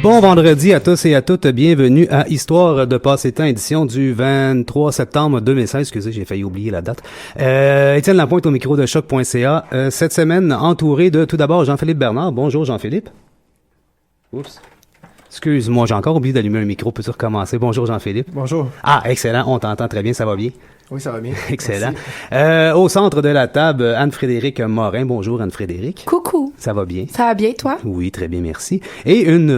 Bon vendredi à tous et à toutes, bienvenue à Histoire de passer temps, édition du 23 septembre 2016, excusez, j'ai failli oublier la date. Étienne Lapointe au micro de choc.ca, cette semaine entouré de tout d'abord Jean-Philippe Bernard. Bonjour Jean-Philippe. Oups. Excuse-moi, j'ai encore oublié d'allumer un micro, peux-tu recommencer? Bonjour Jean-Philippe. Bonjour. Ah, excellent, on t'entend très bien, ça va bien? Oui, ça va bien. Excellent. Au centre de la table, Anne-Frédérique Morin. Bonjour Anne-Frédérique. Coucou. Ça va bien? Ça va bien, toi? Oui, très bien, merci. Et une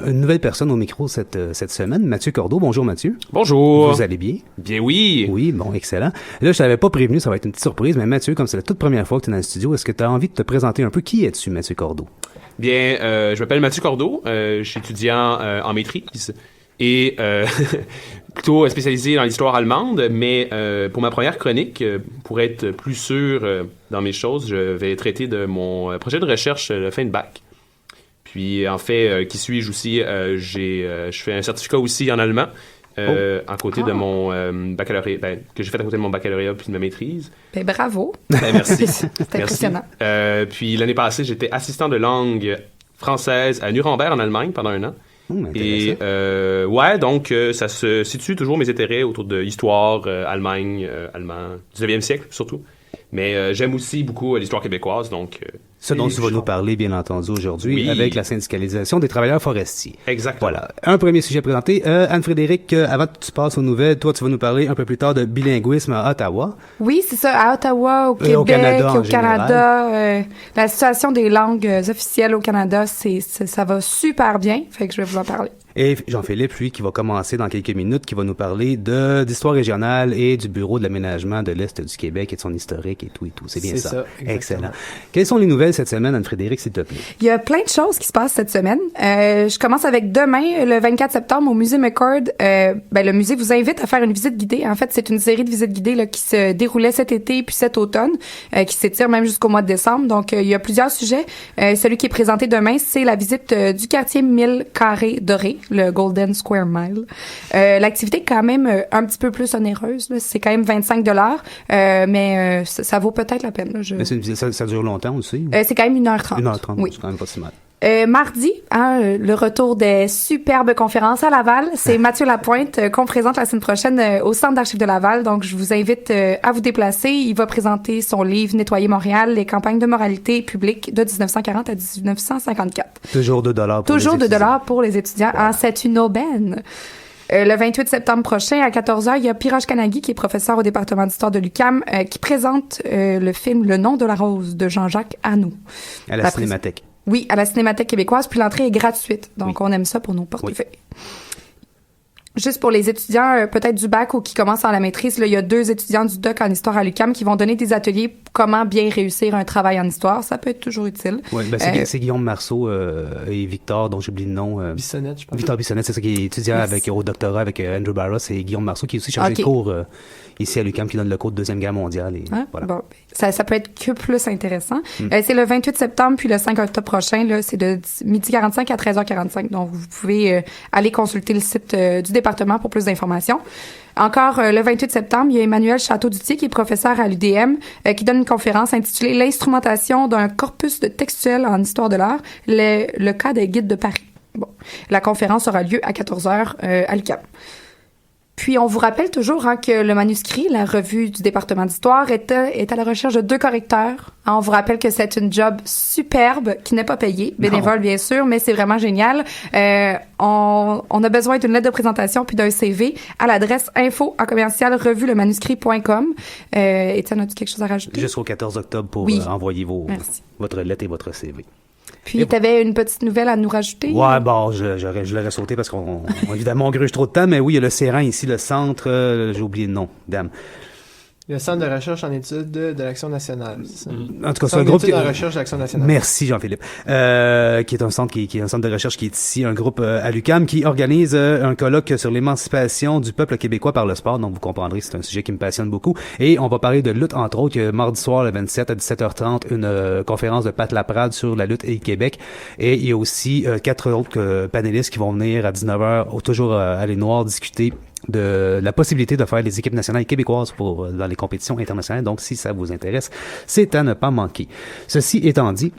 nouvelle personne au micro cette semaine, Mathieu Cordeau. Bonjour Mathieu. Bonjour. Vous allez bien? Bien oui. Oui, bon, excellent. Là, je t'avais pas prévenu, ça va être une petite surprise, mais Mathieu, comme c'est la toute première fois que tu es dans le studio, est-ce que tu as envie de te présenter un peu? Qui es-tu, Mathieu Cordeau? Bien, je m'appelle Mathieu Cordeau, je suis étudiant en maîtrise et plutôt spécialisé dans l'histoire allemande, mais pour ma première chronique, pour être plus sûr dans mes choses, je vais traiter de mon projet de recherche de fin de bac. Puis en fait, qui suis-je aussi, je fais un certificat aussi en allemand. À côté de mon baccalauréat, que j'ai fait à côté de mon baccalauréat puis de ma maîtrise. Ben, bravo. Ben, merci. C'est impressionnant. Puis l'année passée, j'étais assistant de langue française à Nuremberg en Allemagne pendant un an. Et ouais, donc ça se situe toujours mes intérêts autour de l'histoire, Allemagne, allemand, 19e siècle surtout. Mais j'aime aussi beaucoup l'histoire québécoise, donc... Ce dont tu vas nous parler, bien entendu, aujourd'hui, oui, avec la syndicalisation des travailleurs forestiers. Exactement. Voilà. Un premier sujet présenté. Anne-Frédérique, avant que tu passes aux nouvelles, toi, tu vas nous parler un peu plus tard de bilinguisme à Ottawa. Oui, c'est ça. À Ottawa, au Québec, au Canada. La situation des langues officielles au Canada, ça va super bien. Fait que je vais vous en parler. Et Jean-Philippe, lui, qui va commencer dans quelques minutes, qui va nous parler d'histoire régionale et du Bureau de l'aménagement de l'Est du Québec et de son historique et tout. C'est bien ça. Excellent. Quelles sont les nouvelles cette semaine, Anne-Frédérique, s'il te plaît? Il y a plein de choses qui se passent cette semaine. Je commence avec demain, le 24 septembre, au musée McCord. Le musée vous invite à faire une visite guidée. En fait, c'est une série de visites guidées là, qui se déroulait cet été puis cet automne, qui s'étire même jusqu'au mois de décembre. Donc, il y a plusieurs sujets. Celui qui est présenté demain, c'est la visite du quartier 1000 carrés doré, le Golden Square Mile. L'activité est quand même un petit peu plus onéreuse. Là. C'est quand même 25 $, mais ça vaut peut-être la peine. Là. Mais ça dure longtemps aussi? C'est quand même 1h30. 1h30, oui. C'est quand même pas si mal. Mardi, le retour des superbes conférences à Laval. C'est Mathieu Lapointe qu'on présente la semaine prochaine au Centre d'archives de Laval. Donc, je vous invite à vous déplacer. Il va présenter son livre « Nettoyer Montréal, les campagnes de moralité publique de 1940 à 1954 ». Toujours $2 pour Toujours les étudiants. $2 pour les étudiants. Ah, c'est une aubaine. Le 28 septembre prochain, à 14h, il y a Piroche Kanagi, qui est professeur au département d'histoire de l'UQAM, qui présente le film « Le nom de la rose » de Jean-Jacques Hanoux. À la Cinémathèque. Oui, à la Cinémathèque québécoise, puis l'entrée est gratuite. Donc, on aime ça pour nos portefeuilles. Oui. Juste pour les étudiants, peut-être du bac ou qui commencent en la maîtrise, là, il y a 2 étudiants du doc en histoire à l'UQAM qui vont donner des ateliers pour comment bien réussir un travail en histoire. Ça peut être toujours utile. Oui, c'est Guillaume Marceau et Victor, dont j'oublie le nom. Bissonnette, je pense. Victor Bissonnette, c'est ça, qui est étudiant au doctorat avec Andrew Barros et Guillaume Marceau, qui est aussi chargé de cours ici à l'UQAM, qui donne le cours de Deuxième Guerre mondiale. Et, voilà. Bon, ça peut être que plus intéressant. C'est le 28 septembre, puis le 5 octobre prochain, là, c'est de 12h45 à 13h45. Donc, vous pouvez aller consulter le site du département pour plus d'informations. Encore le 28 septembre, il y a Emmanuel Château-Dutier, qui est professeur à l'UDM, qui donne une conférence intitulée « L'instrumentation d'un corpus de textuel en histoire de l'art, le cas des guides de Paris ». Bon, la conférence aura lieu à 14h à l'UQAM. Puis, on vous rappelle toujours que le manuscrit, la revue du département d'histoire, est à la recherche de 2 correcteurs. On vous rappelle que c'est une job superbe qui n'est pas payée, bénévole bien sûr, mais c'est vraiment génial. On a besoin d'une lettre de présentation puis d'un CV à l'adresse info@revuelemanuscrit.com. Étienne, as-tu quelque chose à rajouter? Jusqu'au 14 octobre pour envoyer votre lettre et votre CV. Puis, tu avais une petite nouvelle à nous rajouter? Ouais, bon, je l'aurais sauté parce évidemment, on gruge trop de temps, mais oui, il y a le CERAN ici, le centre, j'ai oublié le nom, dame. Le Centre de recherche en études de l'Action nationale. C'est ça? En tout cas, c'est un groupe de recherche de l'Action nationale. Merci Jean-Philippe. Qui est un centre qui est un centre de recherche qui est ici, un groupe à l'UQAM qui organise un colloque sur l'émancipation du peuple québécois par le sport. Donc vous comprendrez, c'est un sujet qui me passionne beaucoup. Et on va parler de lutte entre autres. Il y a mardi soir le 27 à 17h30 une conférence de Pat Laprade sur la lutte et le Québec. Et il y a aussi 4 autres panélistes qui vont venir à 19h toujours à Les Noirs discuter de la possibilité de faire les équipes nationales québécoises dans les compétitions internationales. Donc, si ça vous intéresse, c'est à ne pas manquer. Ceci étant dit,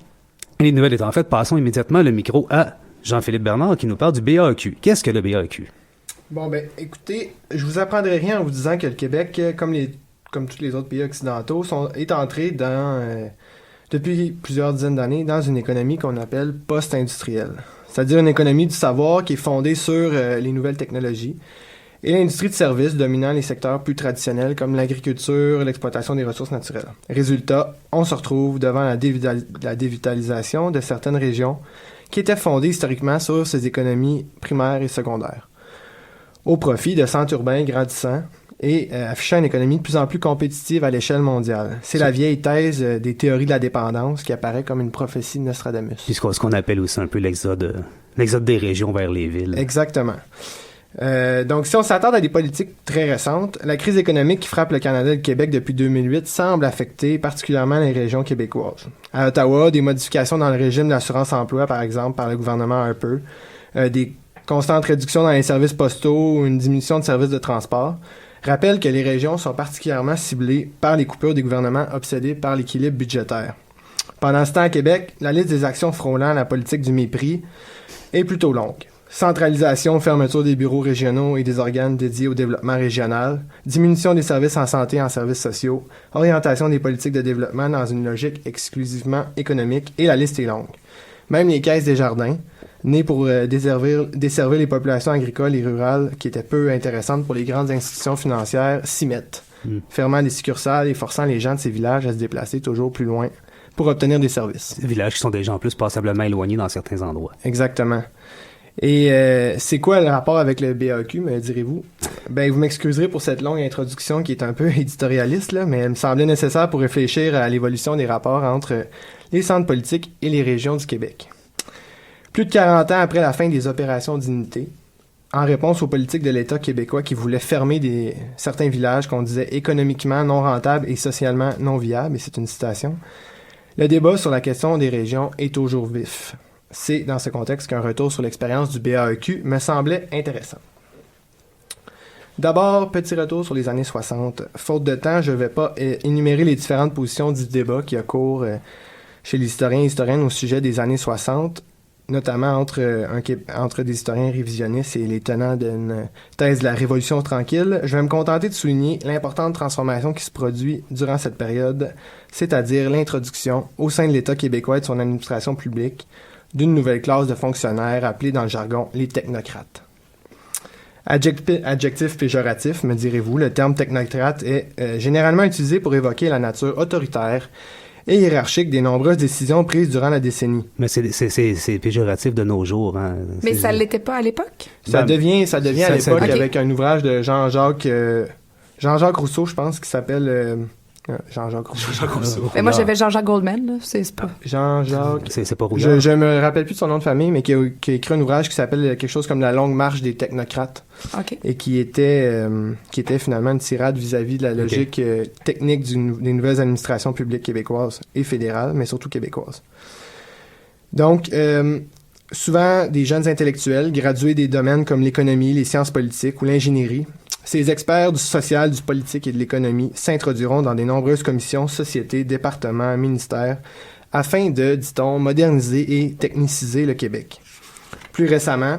les nouvelles étant faites, passons immédiatement le micro à Jean-Philippe Bernard qui nous parle du BAQ. Qu'est-ce que le BAQ? Bon, ben, écoutez, je vous apprendrai rien en vous disant que le Québec, comme tous les autres pays occidentaux, est entré depuis plusieurs dizaines d'années dans une économie qu'on appelle post-industrielle. C'est-à-dire une économie du savoir qui est fondée sur les nouvelles technologies et l'industrie de services dominant les secteurs plus traditionnels comme l'agriculture et l'exploitation des ressources naturelles. Résultat, on se retrouve devant la dévitalisation de certaines régions qui étaient fondées historiquement sur ces économies primaires et secondaires, au profit de centres urbains grandissants et affichant une économie de plus en plus compétitive à l'échelle mondiale. C'est la vieille thèse des théories de la dépendance qui apparaît comme une prophétie de Nostradamus. Puis ce qu'on appelle aussi un peu l'exode des régions vers les villes. Exactement. Donc, si on s'attarde à des politiques très récentes, la crise économique qui frappe le Canada et le Québec depuis 2008 semble affecter particulièrement les régions québécoises. À Ottawa, des modifications dans le régime d'assurance-emploi, par exemple, par le gouvernement Harper, des constantes réductions dans les services postaux ou une diminution de services de transport, rappellent que les régions sont particulièrement ciblées par les coupures des gouvernements obsédés par l'équilibre budgétaire. Pendant ce temps, à Québec, la liste des actions frôlant la politique du mépris est plutôt longue. Centralisation, fermeture des bureaux régionaux et des organes dédiés au développement régional, diminution des services en santé et en services sociaux, orientation des politiques de développement dans une logique exclusivement économique, et la liste est longue. Même les caisses des jardins, nées pour desservir les populations agricoles et rurales qui étaient peu intéressantes pour les grandes institutions financières, s'y mettent, fermant des succursales et forçant les gens de ces villages à se déplacer toujours plus loin pour obtenir des services. Des villages qui sont déjà en plus passablement éloignés dans certains endroits. Exactement. Et c'est quoi le rapport avec le BAQ, me direz-vous? Ben, vous m'excuserez pour cette longue introduction qui est un peu éditorialiste, là, mais elle me semblait nécessaire pour réfléchir à l'évolution des rapports entre les centres politiques et les régions du Québec. Plus de 40 ans après la fin des opérations d'unité, en réponse aux politiques de l'État québécois qui voulait fermer certains villages qu'on disait économiquement non rentables et socialement non viables, et c'est une citation, le débat sur la question des régions est toujours vif. C'est dans ce contexte qu'un retour sur l'expérience du BAQ me semblait intéressant. D'abord, petit retour sur les années 60. Faute de temps, je ne vais pas énumérer les différentes positions du débat qui a cours chez les historiens et historiennes au sujet des années 60, notamment entre des historiens révisionnistes et les tenants d'une thèse de la Révolution tranquille. Je vais me contenter de souligner l'importante transformation qui se produit durant cette période, c'est-à-dire l'introduction au sein de l'État québécois et de son administration publique d'une nouvelle classe de fonctionnaires appelés dans le jargon les technocrates. Adjectif péjoratif, me direz-vous, le terme technocrate est généralement utilisé pour évoquer la nature autoritaire et hiérarchique des nombreuses décisions prises durant la décennie. Mais c'est péjoratif de nos jours. Hein. Mais ça ne l'était pas à l'époque? Ça devient à l'époque okay. Avec un ouvrage de Jean-Jacques Rousseau, je pense, qui s'appelle... Jean-Jacques Rousseau. Mais moi, j'avais Jean-Jacques Goldman, là. C'est pas... Jean-Jacques... C'est pas Rouillard. Je me rappelle plus de son nom de famille, mais qui a écrit un ouvrage qui s'appelle quelque chose comme La longue marche des technocrates. Okay. Et qui était finalement une tirade vis-à-vis de la logique technique des nouvelles administrations publiques québécoises et fédérales, mais surtout québécoises. Donc, souvent, des jeunes intellectuels gradués des domaines comme l'économie, les sciences politiques ou l'ingénierie, ces experts du social, du politique et de l'économie s'introduiront dans des nombreuses commissions, sociétés, départements, ministères, afin de, dit-on, moderniser et techniciser le Québec. Plus récemment,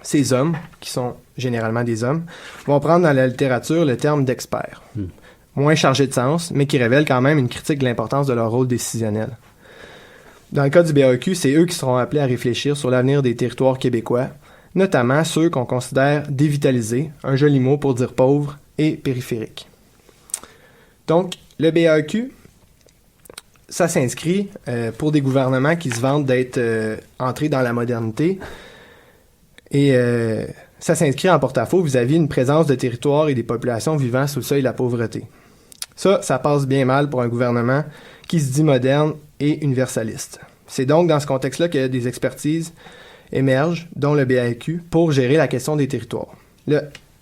ces hommes, qui sont généralement des hommes, vont prendre dans la littérature le terme d'expert, moins chargé de sens, mais qui révèle quand même une critique de l'importance de leur rôle décisionnel. Dans le cas du BAQ, c'est eux qui seront appelés à réfléchir sur l'avenir des territoires québécois, notamment ceux qu'on considère dévitalisés, un joli mot pour dire pauvres et périphériques. Donc, le BAQ, ça s'inscrit pour des gouvernements qui se vantent d'être entrés dans la modernité, et ça s'inscrit en porte-à-faux vis-à-vis une présence de territoires et des populations vivant sous le seuil de la pauvreté. Ça passe bien mal pour un gouvernement qui se dit moderne et universaliste. C'est donc dans ce contexte-là que des expertises émergent, dont le BAQ, pour gérer la question des territoires.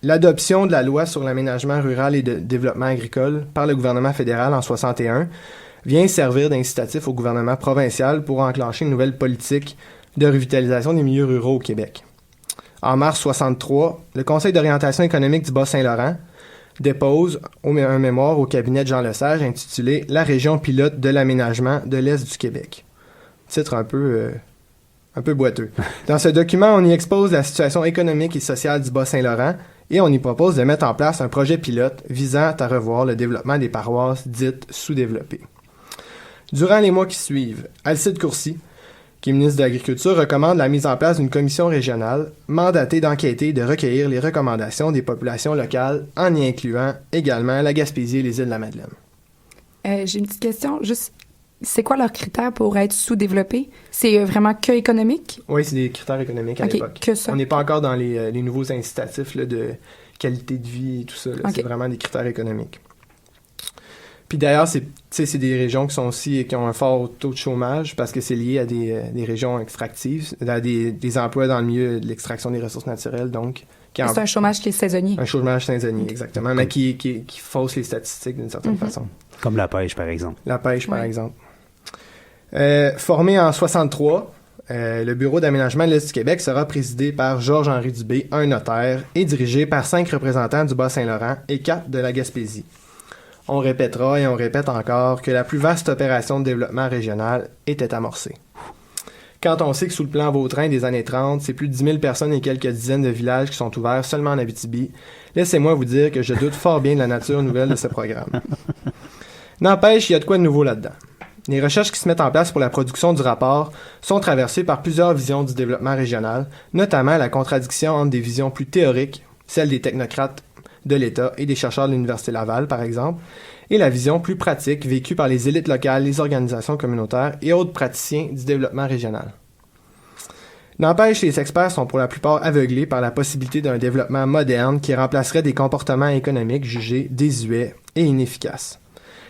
L'adoption de la loi sur l'aménagement rural et de développement agricole par le gouvernement fédéral en 61 vient servir d'incitatif au gouvernement provincial pour enclencher une nouvelle politique de revitalisation des milieux ruraux au Québec. En mars 63, le Conseil d'orientation économique du Bas-Saint-Laurent dépose un mémoire au cabinet de Jean Lesage intitulé « La région pilote de l'aménagement de l'Est du Québec ». Titre un peu un peu boiteux. Dans ce document, on y expose la situation économique et sociale du Bas-Saint-Laurent et on y propose de mettre en place un projet pilote visant à revoir le développement des paroisses dites sous-développées. Durant les mois qui suivent, Alcide Courcy, qui est ministre de l'Agriculture, recommande la mise en place d'une commission régionale mandatée d'enquêter et de recueillir les recommandations des populations locales en y incluant également la Gaspésie et les îles de la Madeleine. J'ai une petite question, juste, c'est quoi leurs critères pour être sous-développé? C'est vraiment que économique? Oui, c'est des critères économiques à l'époque. Que ça. On n'est pas encore dans les nouveaux incitatifs là, de qualité de vie et tout ça. C'est vraiment des critères économiques. Puis d'ailleurs, c'est des régions qui sont aussi qui ont un fort taux de chômage parce que c'est lié à des régions extractives, à des emplois dans le milieu de l'extraction des ressources naturelles, donc... C'est un chômage qui est saisonnier. Un chômage saisonnier, exactement, mais qui fausse les statistiques d'une certaine façon. Comme la pêche, par exemple. La pêche, par exemple. Formé en 63, le Bureau d'aménagement de l'Est du Québec sera présidé par Georges-Henri Dubé, un notaire, et dirigé par 5 représentants du Bas-Saint-Laurent et 4 de la Gaspésie. On répétera et on répète encore que la plus vaste opération de développement régional était amorcée. Quand on sait que sous le plan Vautrin des années 30, c'est plus de 10 000 personnes et quelques dizaines de villages qui sont ouverts seulement en Abitibi, laissez-moi vous dire que je doute fort bien de la nature nouvelle de ce programme. N'empêche, il y a de quoi de nouveau là-dedans. Les recherches qui se mettent en place pour la production du rapport sont traversées par plusieurs visions du développement régional, notamment la contradiction entre des visions plus théoriques, celles des technocrates de l'État et des chercheurs de l'Université Laval, par exemple, et la vision plus pratique vécue par les élites locales, les organisations communautaires et autres praticiens du développement régional. N'empêche, les experts sont pour la plupart aveuglés par la possibilité d'un développement moderne qui remplacerait des comportements économiques jugés désuets et inefficaces.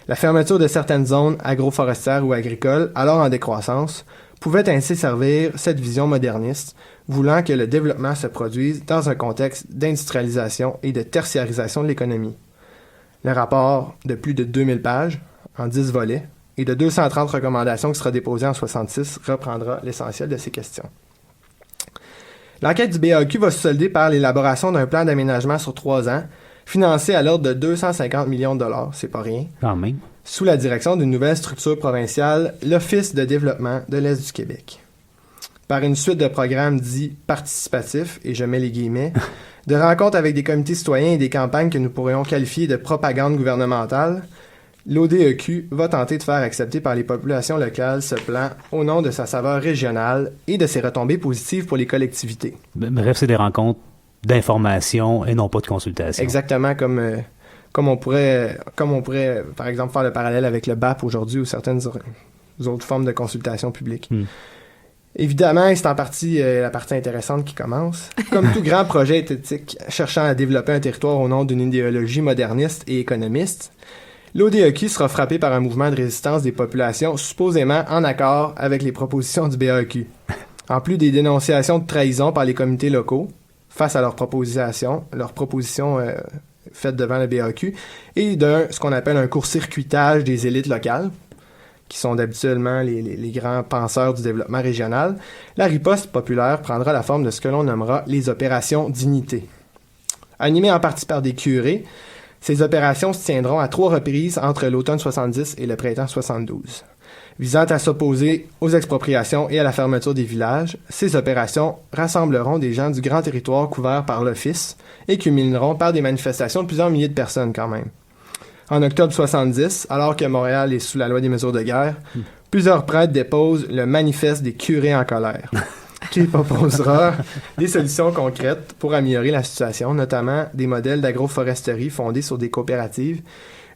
La fermeture de certaines zones agroforestières ou agricoles, alors en décroissance, pouvait ainsi servir cette vision moderniste, voulant que le développement se produise dans un contexte d'industrialisation et de tertiarisation de l'économie. Le rapport de plus de 2000 pages, en 10 volets, et de 230 recommandations qui sera déposé en 66 reprendra l'essentiel de ces questions. L'enquête du BAQ va se solder par l'élaboration d'un plan d'aménagement sur 3 ans, financé à l'ordre de 250 millions de dollars, c'est pas rien, quand même, sous la direction d'une nouvelle structure provinciale, l'Office de développement de l'Est du Québec. Par une suite de programmes dits participatifs, et je mets les guillemets, de rencontres avec des comités citoyens et des campagnes que nous pourrions qualifier de propagande gouvernementale, l'ODEQ va tenter de faire accepter par les populations locales ce plan au nom de sa saveur régionale et de ses retombées positives pour les collectivités. Bref, c'est des rencontres d'information et non pas de consultation. Exactement, comme on pourrait, par exemple, faire le parallèle avec le BAP aujourd'hui ou certaines autres formes de consultation publique. Évidemment, c'est en partie la partie intéressante qui commence. Comme tout grand projet éthique cherchant à développer un territoire au nom d'une idéologie moderniste et économiste, l'ODEQ sera frappé par un mouvement de résistance des populations supposément en accord avec les propositions du BAQ. En plus des dénonciations de trahison par les comités locaux face à leurs propositions faites devant le BAQ, et ce qu'on appelle un court-circuitage des élites locales, qui sont habituellement les grands penseurs du développement régional, la riposte populaire prendra la forme de ce que l'on nommera les opérations dignité. Animées en partie par des curés, ces opérations se tiendront à 3 reprises entre l'automne 70 et le printemps 72. Visant à s'opposer aux expropriations et à la fermeture des villages, ces opérations rassembleront des gens du grand territoire couvert par l'Office et culmineront par des manifestations de plusieurs milliers de personnes quand même. En octobre 70, alors que Montréal est sous la loi des mesures de guerre, plusieurs prêtres déposent le manifeste des curés en colère, qui proposera des solutions concrètes pour améliorer la situation, notamment des modèles d'agroforesterie fondés sur des coopératives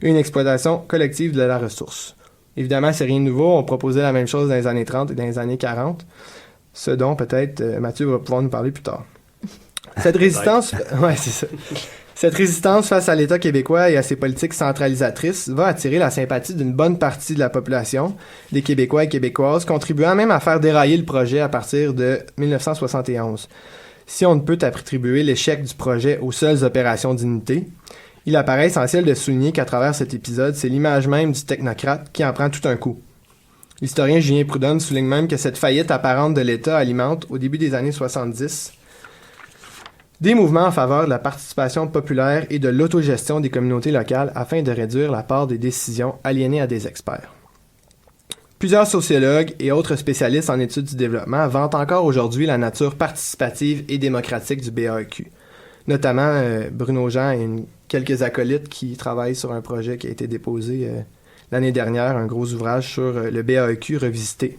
et une exploitation collective de la ressource. Évidemment, c'est rien de nouveau, on proposait la même chose dans les années 30 et dans les années 40, ce dont peut-être Mathieu va pouvoir nous parler plus tard. Cette résistance... ouais, c'est ça. Cette résistance face à l'État québécois et à ses politiques centralisatrices va attirer la sympathie d'une bonne partie de la population, des Québécois et Québécoises, contribuant même à faire dérailler le projet à partir de 1971. Si on ne peut attribuer l'échec du projet aux seules opérations d'unité, il apparaît essentiel de souligner qu'à travers cet épisode, c'est l'image même du technocrate qui en prend tout un coup. L'historien Julien Prudhomme souligne même que cette faillite apparente de l'État alimente, au début des années 70, des mouvements en faveur de la participation populaire et de l'autogestion des communautés locales afin de réduire la part des décisions aliénées à des experts. Plusieurs sociologues et autres spécialistes en études du développement vantent encore aujourd'hui la nature participative et démocratique du BAEQ. Notamment Bruno Jean et quelques acolytes qui travaillent sur un projet qui a été déposé l'année dernière, un gros ouvrage sur le BAEQ revisité.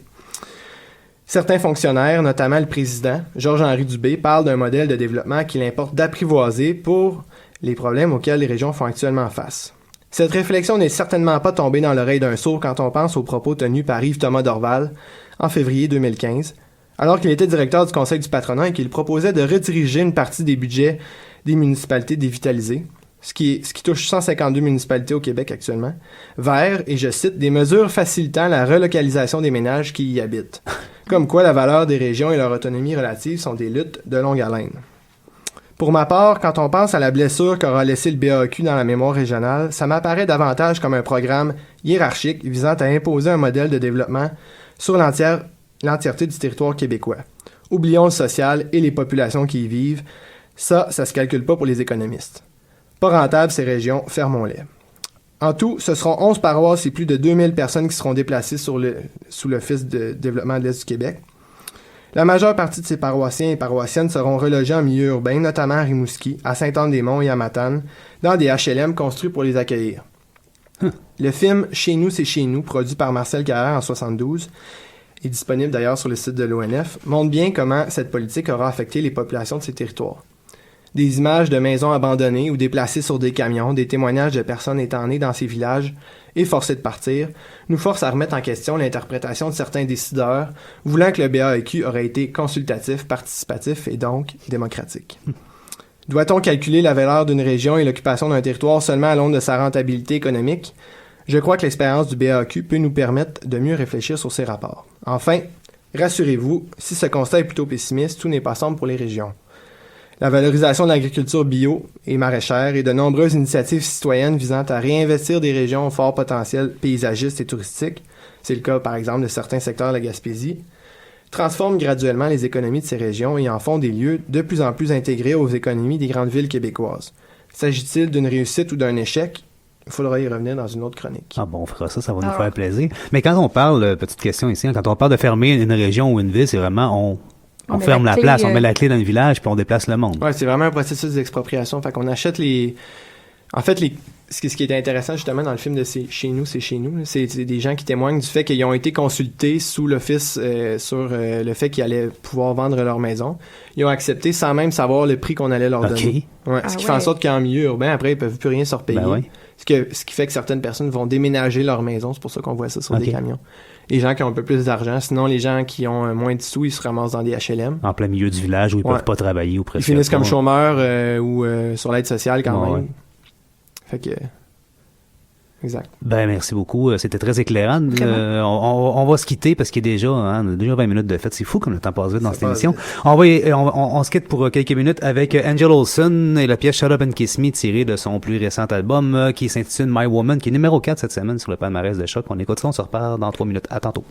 Certains fonctionnaires, notamment le président, Georges-Henri Dubé, parlent d'un modèle de développement qu'il importe d'apprivoiser pour les problèmes auxquels les régions font actuellement face. Cette réflexion n'est certainement pas tombée dans l'oreille d'un sourd quand on pense aux propos tenus par Yves-Thomas Dorval en février 2015, alors qu'il était directeur du Conseil du patronat et qu'il proposait de rediriger une partie des budgets des municipalités dévitalisées, ce qui touche 152 municipalités au Québec actuellement, vers, et je cite, des mesures facilitant la relocalisation des ménages qui y habitent. Comme quoi la valeur des régions et leur autonomie relative sont des luttes de longue haleine. Pour ma part, quand on pense à la blessure qu'aura laissé le BAEQ dans la mémoire régionale, ça m'apparaît davantage comme un programme hiérarchique visant à imposer un modèle de développement sur l'entièreté du territoire québécois. Oublions le social et les populations qui y vivent. Ça se calcule pas pour les économistes. Pas rentable ces régions, fermons-les. En tout, ce seront 11 paroisses et plus de 2000 personnes qui seront déplacées sous l'Office de développement de l'Est du Québec. La majeure partie de ces paroissiens et paroissiennes seront relogés en milieu urbain, notamment à Rimouski, à Sainte-Anne-des-Monts et à Matane, dans des HLM construits pour les accueillir. Le film « Chez nous, c'est chez nous », produit par Marcel Carrère en 1972, et disponible d'ailleurs sur le site de l'ONF, montre bien comment cette politique aura affecté les populations de ces territoires. Des images de maisons abandonnées ou déplacées sur des camions, des témoignages de personnes étant nées dans ces villages et forcées de partir, nous forcent à remettre en question l'interprétation de certains décideurs, voulant que le BAEQ aurait été consultatif, participatif et donc démocratique. Doit-on calculer la valeur d'une région et l'occupation d'un territoire seulement à l'aune de sa rentabilité économique? Je crois que l'expérience du BAEQ peut nous permettre de mieux réfléchir sur ces rapports. Enfin, rassurez-vous, si ce constat est plutôt pessimiste, tout n'est pas sombre pour les régions. La valorisation de l'agriculture bio et maraîchère et de nombreuses initiatives citoyennes visant à réinvestir des régions au fort potentiel paysagiste et touristique, c'est le cas par exemple de certains secteurs de la Gaspésie, transforment graduellement les économies de ces régions et en font des lieux de plus en plus intégrés aux économies des grandes villes québécoises. S'agit-il d'une réussite ou d'un échec? Il faudra y revenir dans une autre chronique. Ah bon, on fera ça va nous faire plaisir. Mais quand on parle, petite question ici, quand on parle de fermer une région ou une ville, c'est vraiment on ferme la place, on met la clé dans le village, puis on déplace le monde. Ouais, c'est vraiment un processus d'expropriation. Fait qu'on achète les... En fait, ce qui est intéressant justement dans le film de Chez nous, c'est des gens qui témoignent du fait qu'ils ont été consultés sous l'office sur le fait qu'ils allaient pouvoir vendre leur maison. Ils ont accepté sans même savoir le prix qu'on allait leur donner. Ouais, ce qui fait en sorte qu'en milieu urbain, après, ils peuvent plus rien se repayer. Ben ouais. Ce qui fait que certaines personnes vont déménager leur maison. C'est pour ça qu'on voit ça sur des camions. Les gens qui ont un peu plus d'argent. Sinon, les gens qui ont moins de sous, ils se ramassent dans des HLM. En plein milieu du village où ils peuvent pas travailler ou presque. Ils finissent comme chômeurs ou sur l'aide sociale quand même. Ouais. Fait que... Exact. Ben, merci beaucoup. C'était très éclairant. On va se quitter parce qu'il y a déjà 20 minutes de fête. C'est fou comme le temps passe vite dans cette émission. On se quitte pour quelques minutes avec Angel Olsen et la pièce Shut Up and Kiss Me tirée de son plus récent album qui s'intitule My Woman, qui est numéro 4 cette semaine sur le palmarès de Choc. On écoute ça, on se repart dans 3 minutes. À tantôt.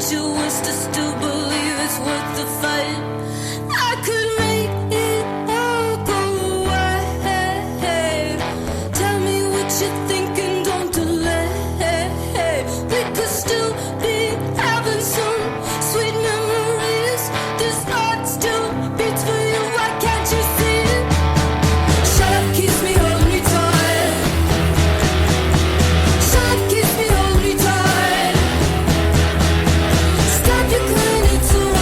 You wish to still believe it's worth the fight. I could make it all go away. Tell me what you think and don't delay. We could still be having some sweet memories. This heart still beats for you. Why can't you see it? Shut up, kiss me, hold me tight. Shut up, kiss me, hold me tight. Stop your crying, it's alright.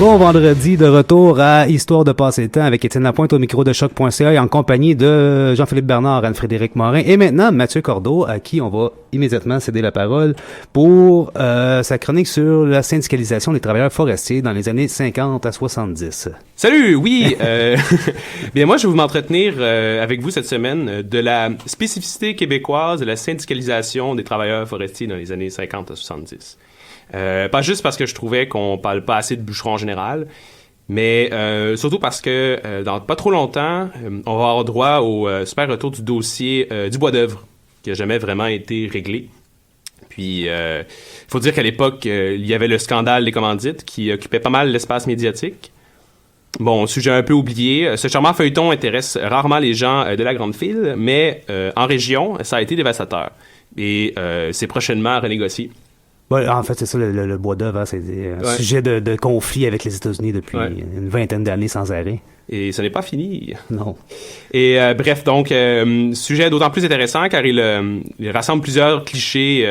Bon vendredi, de retour à Histoire de passer le temps avec Étienne Lapointe au micro de choc.ca et en compagnie de Jean-Philippe Bernard, Anne-Frédéric Morin et maintenant Mathieu Cordeau à qui on va immédiatement céder la parole pour sa chronique sur la syndicalisation des travailleurs forestiers dans les années 50 à 70. Salut, oui. Bien, moi, je vais vous m'entretenir avec vous cette semaine de la spécificité québécoise de la syndicalisation des travailleurs forestiers dans les années 50 à 70. Pas juste parce que je trouvais qu'on parle pas assez de bûcherons en général, mais surtout parce que dans pas trop longtemps, on va avoir droit au super retour du dossier du bois d'œuvre, qui a jamais vraiment été réglé. Puis, faut dire qu'à l'époque, il y avait le scandale des commandites qui occupait pas mal l'espace médiatique. Bon, sujet un peu oublié, ce charmant feuilleton intéresse rarement les gens de la grande file, mais en région, ça a été dévastateur. Et c'est prochainement renégocié. Ouais, en fait, c'est ça, le bois d'œuvre, hein, c'est un sujet de conflit avec les États-Unis depuis une vingtaine d'années sans arrêt. Et ce n'est pas fini. Non. Et bref, donc, sujet d'autant plus intéressant car il rassemble plusieurs clichés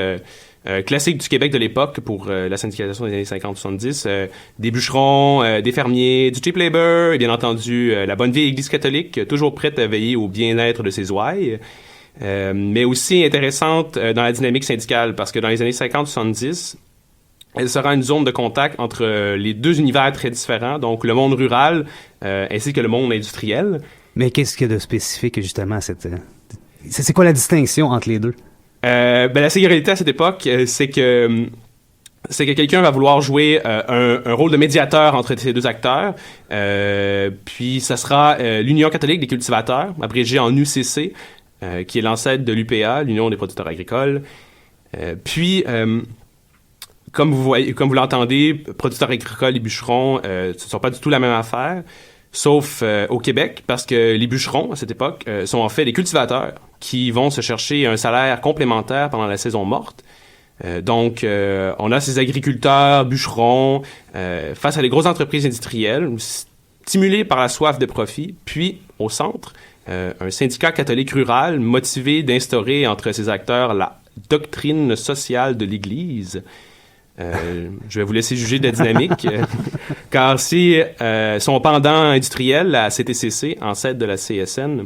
classiques du Québec de l'époque pour la syndicalisation des années 50-70. Des bûcherons, des fermiers, du cheap labor et bien entendu la bonne vieille Église catholique, toujours prête à veiller au bien-être de ses ouailles. Mais aussi intéressante dans la dynamique syndicale parce que dans les années 50-70, elle sera une zone de contact entre les deux univers très différents, donc le monde rural ainsi que le monde industriel. Mais qu'est-ce qu'il y a de spécifique justement à cette... C'est quoi la distinction entre les deux? La singularité à cette époque, c'est que quelqu'un va vouloir jouer un rôle de médiateur entre ces deux acteurs, puis ça sera l'Union catholique des cultivateurs, abrégée en UCC, qui est l'ancêtre de l'UPA, l'Union des producteurs agricoles. Puis, comme vous l'entendez, producteurs agricoles et bûcherons, ce ne sont pas du tout la même affaire, sauf au Québec, parce que les bûcherons, à cette époque, sont en fait des cultivateurs qui vont se chercher un salaire complémentaire pendant la saison morte. Donc, on a ces agriculteurs, bûcherons, face à des grosses entreprises industrielles, stimulés par la soif de profit, puis, au centre, un syndicat catholique rural motivé d'instaurer entre ses acteurs la doctrine sociale de l'Église. Je vais vous laisser juger de la dynamique, car si son pendant industriel, la CTCC, ancêtre de la CSN,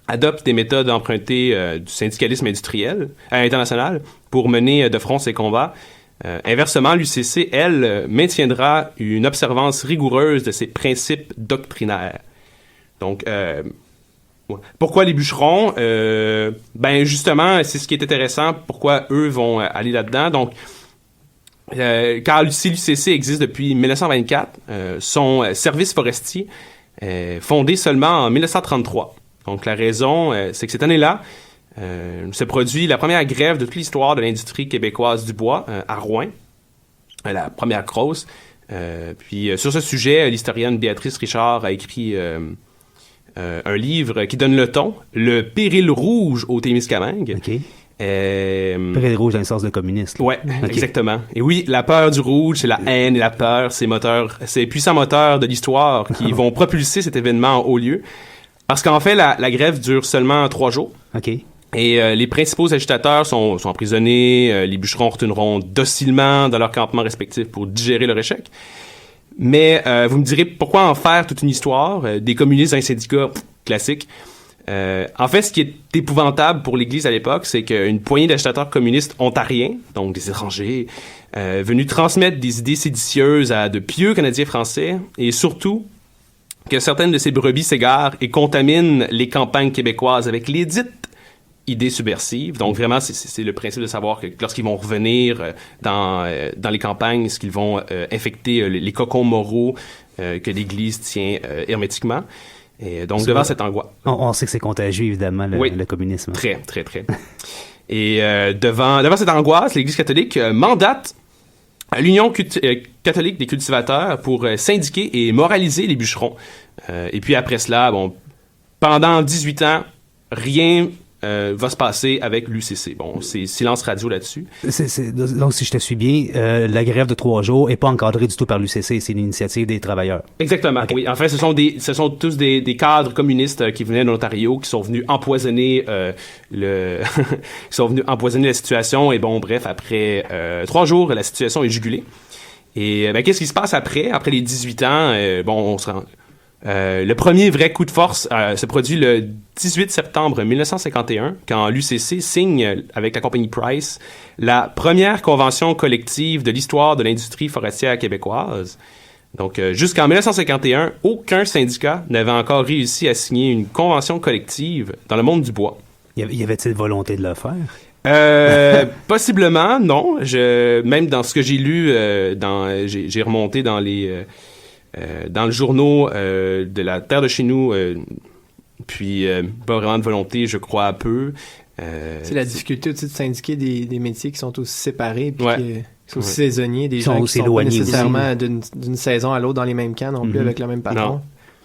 adopte des méthodes empruntées du syndicalisme industriel international pour mener de front ses combats, inversement, l'UCC, elle, maintiendra une observance rigoureuse de ses principes doctrinaires. Donc, pourquoi les bûcherons? Justement, c'est ce qui est intéressant, pourquoi eux vont aller là-dedans. Donc, car si l'UCC existe depuis 1924, son service forestier fondé seulement en 1933. Donc, la raison, c'est que cette année-là, se produit la première grève de toute l'histoire de l'industrie québécoise du bois à Rouyn, la première grosse. Puis, sur ce sujet, l'historienne Béatrice Richard a écrit un livre qui donne le ton, Le péril rouge au Témiscamingue. OK. Péril rouge dans le sens de communiste. Oui, okay. Exactement. Et oui, la peur du rouge, c'est la haine et la peur, ces puissants moteurs de l'histoire qui vont propulser cet événement en haut lieu. Parce qu'en fait, la grève dure seulement 3 jours. OK. Et les principaux agitateurs sont emprisonnés, les bûcherons retourneront docilement dans leurs campements respectifs pour digérer leur échec. Mais vous me direz, pourquoi en faire toute une histoire? Des communistes dans un syndicat classique. En fait, ce qui est épouvantable pour l'Église à l'époque, c'est qu'une poignée d'agitateurs communistes ontariens, donc des étrangers, venus transmettre des idées séditieuses à de pieux Canadiens français, et surtout que certaines de ces brebis s'égarent et contaminent les campagnes québécoises avec les dites idées subversives. Donc vraiment, c'est le principe de savoir que lorsqu'ils vont revenir dans les campagnes, est-ce qu'ils vont infecter les cocons moraux que l'Église tient hermétiquement. Et donc, devant cette angoisse... On sait que c'est contagieux, évidemment, le communisme. Très, très, très. Et devant cette angoisse, l'Église catholique mandate l'Union catholique des cultivateurs pour syndiquer et moraliser les bûcherons. Et puis après cela, pendant 18 ans, rien va se passer avec l'UCC. Bon, c'est silence radio là-dessus. Donc, si je te suis bien, la grève de 3 jours n'est pas encadrée du tout par l'UCC, c'est une initiative des travailleurs. Exactement, okay. Oui. En fait, ce sont tous des cadres communistes qui venaient de l'Ontario, qui sont venus empoisonner qui sont venus empoisonner la situation. Et bon, bref, après 3 jours, la situation est jugulée. Et qu'est-ce qui se passe après les 18 ans? On se rend... le premier vrai coup de force se produit le 18 septembre 1951, quand l'UCC signe avec la compagnie Price la première convention collective de l'histoire de l'industrie forestière québécoise. Donc, jusqu'en 1951, aucun syndicat n'avait encore réussi à signer une convention collective dans le monde du bois. Y avait-il volonté de le faire? Possiblement, non. Même dans ce que j'ai lu, j'ai remonté dans le journaux de la terre de chez nous, puis pas vraiment de volonté, je crois, peu. C'est la difficulté aussi de syndiquer des métiers qui sont aussi séparés, puis qui sont aussi saisonniers, des gens qui aussi sont pas éloignés nécessairement d'une saison à l'autre dans les mêmes camps non plus avec le même patron.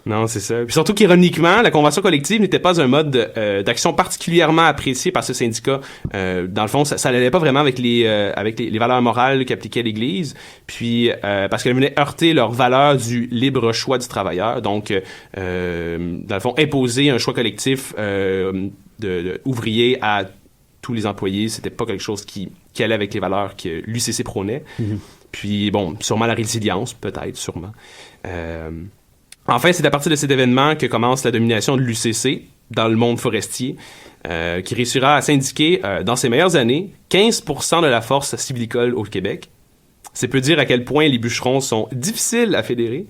Non, c'est ça. Puis surtout qu'ironiquement, la convention collective n'était pas un mode d'action particulièrement apprécié par ce syndicat. Dans le fond, ça n'allait pas vraiment avec les valeurs morales qu'appliquait l'Église, puis parce qu'elle venait heurter leurs valeurs du libre choix du travailleur. Donc, dans le fond, imposer un choix collectif de ouvrier à tous les employés, c'était pas quelque chose qui allait avec les valeurs que l'UCC prônait. Puis bon, sûrement la résilience, peut-être, sûrement. Enfin, c'est à partir de cet événement que commence la domination de l'UCC dans le monde forestier, qui réussira à syndiquer, dans ses meilleures années, 15% de la force sylvicole au Québec. C'est peu dire à quel point les bûcherons sont difficiles à fédérer,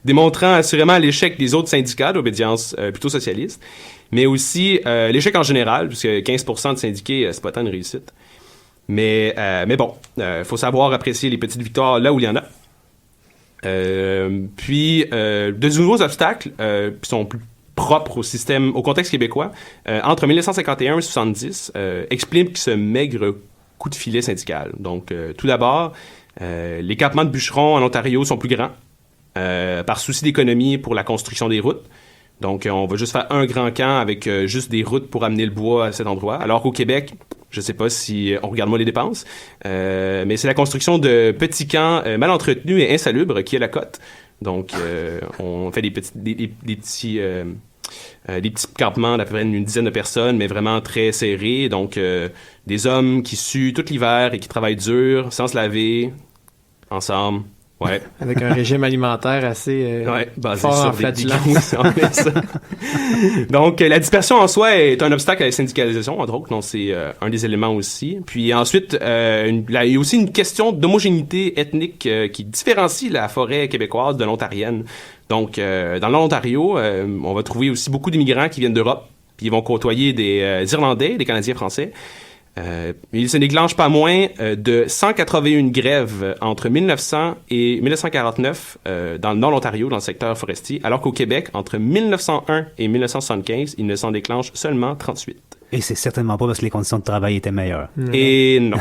démontrant assurément l'échec des autres syndicats d'obédience plutôt socialiste, mais aussi l'échec en général, puisque 15% de syndiqués, c'est pas tant une réussite. Mais bon, faut savoir apprécier les petites victoires là où il y en a. Puis de nouveaux obstacles qui sont plus propres au contexte québécois, entre 1951 et 1970, expliquent ce maigre coup de filet syndical. Donc, tout d'abord, les campements de bûcherons en Ontario sont plus grands, par souci d'économie pour la construction des routes. Donc, on va juste faire un grand camp avec juste des routes pour amener le bois à cet endroit, alors qu'au Québec, je sais pas si on regarde moi les dépenses, mais c'est la construction de petits camps mal entretenus et insalubres qui est la cote. Donc, on fait des petits campements d'à peu près une dizaine de personnes, mais vraiment très serrés. Donc, des hommes qui suent tout l'hiver et qui travaillent dur, sans se laver, ensemble. Ouais. Avec un régime alimentaire assez basé fort sur en flatulence. Donc, la dispersion en soi est un obstacle à la syndicalisation, entre autres. Donc, c'est un des éléments aussi. Puis ensuite, il y a aussi une question d'homogénéité ethnique qui différencie la forêt québécoise de l'ontarienne. Donc, dans l'Ontario, on va trouver aussi beaucoup d'immigrants qui viennent d'Europe, puis ils vont côtoyer des Irlandais, des Canadiens français. Il se déclenche pas moins de 181 grèves entre 1900 et 1949 dans le nord de l'Ontario, dans le secteur forestier, alors qu'au Québec, entre 1901 et 1975, il ne s'en déclenche seulement 38. Et c'est certainement pas parce que les conditions de travail étaient meilleures. Et non.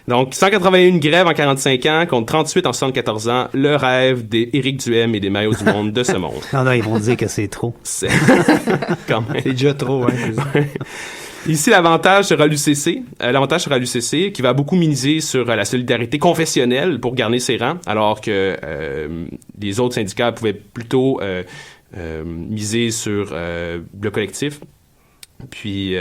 Donc, 181 grèves en 45 ans contre 38 en 74 ans, le rêve d'Éric Duhem et des maillots du monde de ce monde. Non, ils vont dire que c'est trop. C'est quand même. C'est déjà trop, hein. Ici, l'avantage sera l'UCC. L'avantage sera l'UCC qui va beaucoup miser sur la solidarité confessionnelle pour garder ses rangs, alors que les autres syndicats pouvaient plutôt miser sur le collectif. Puis,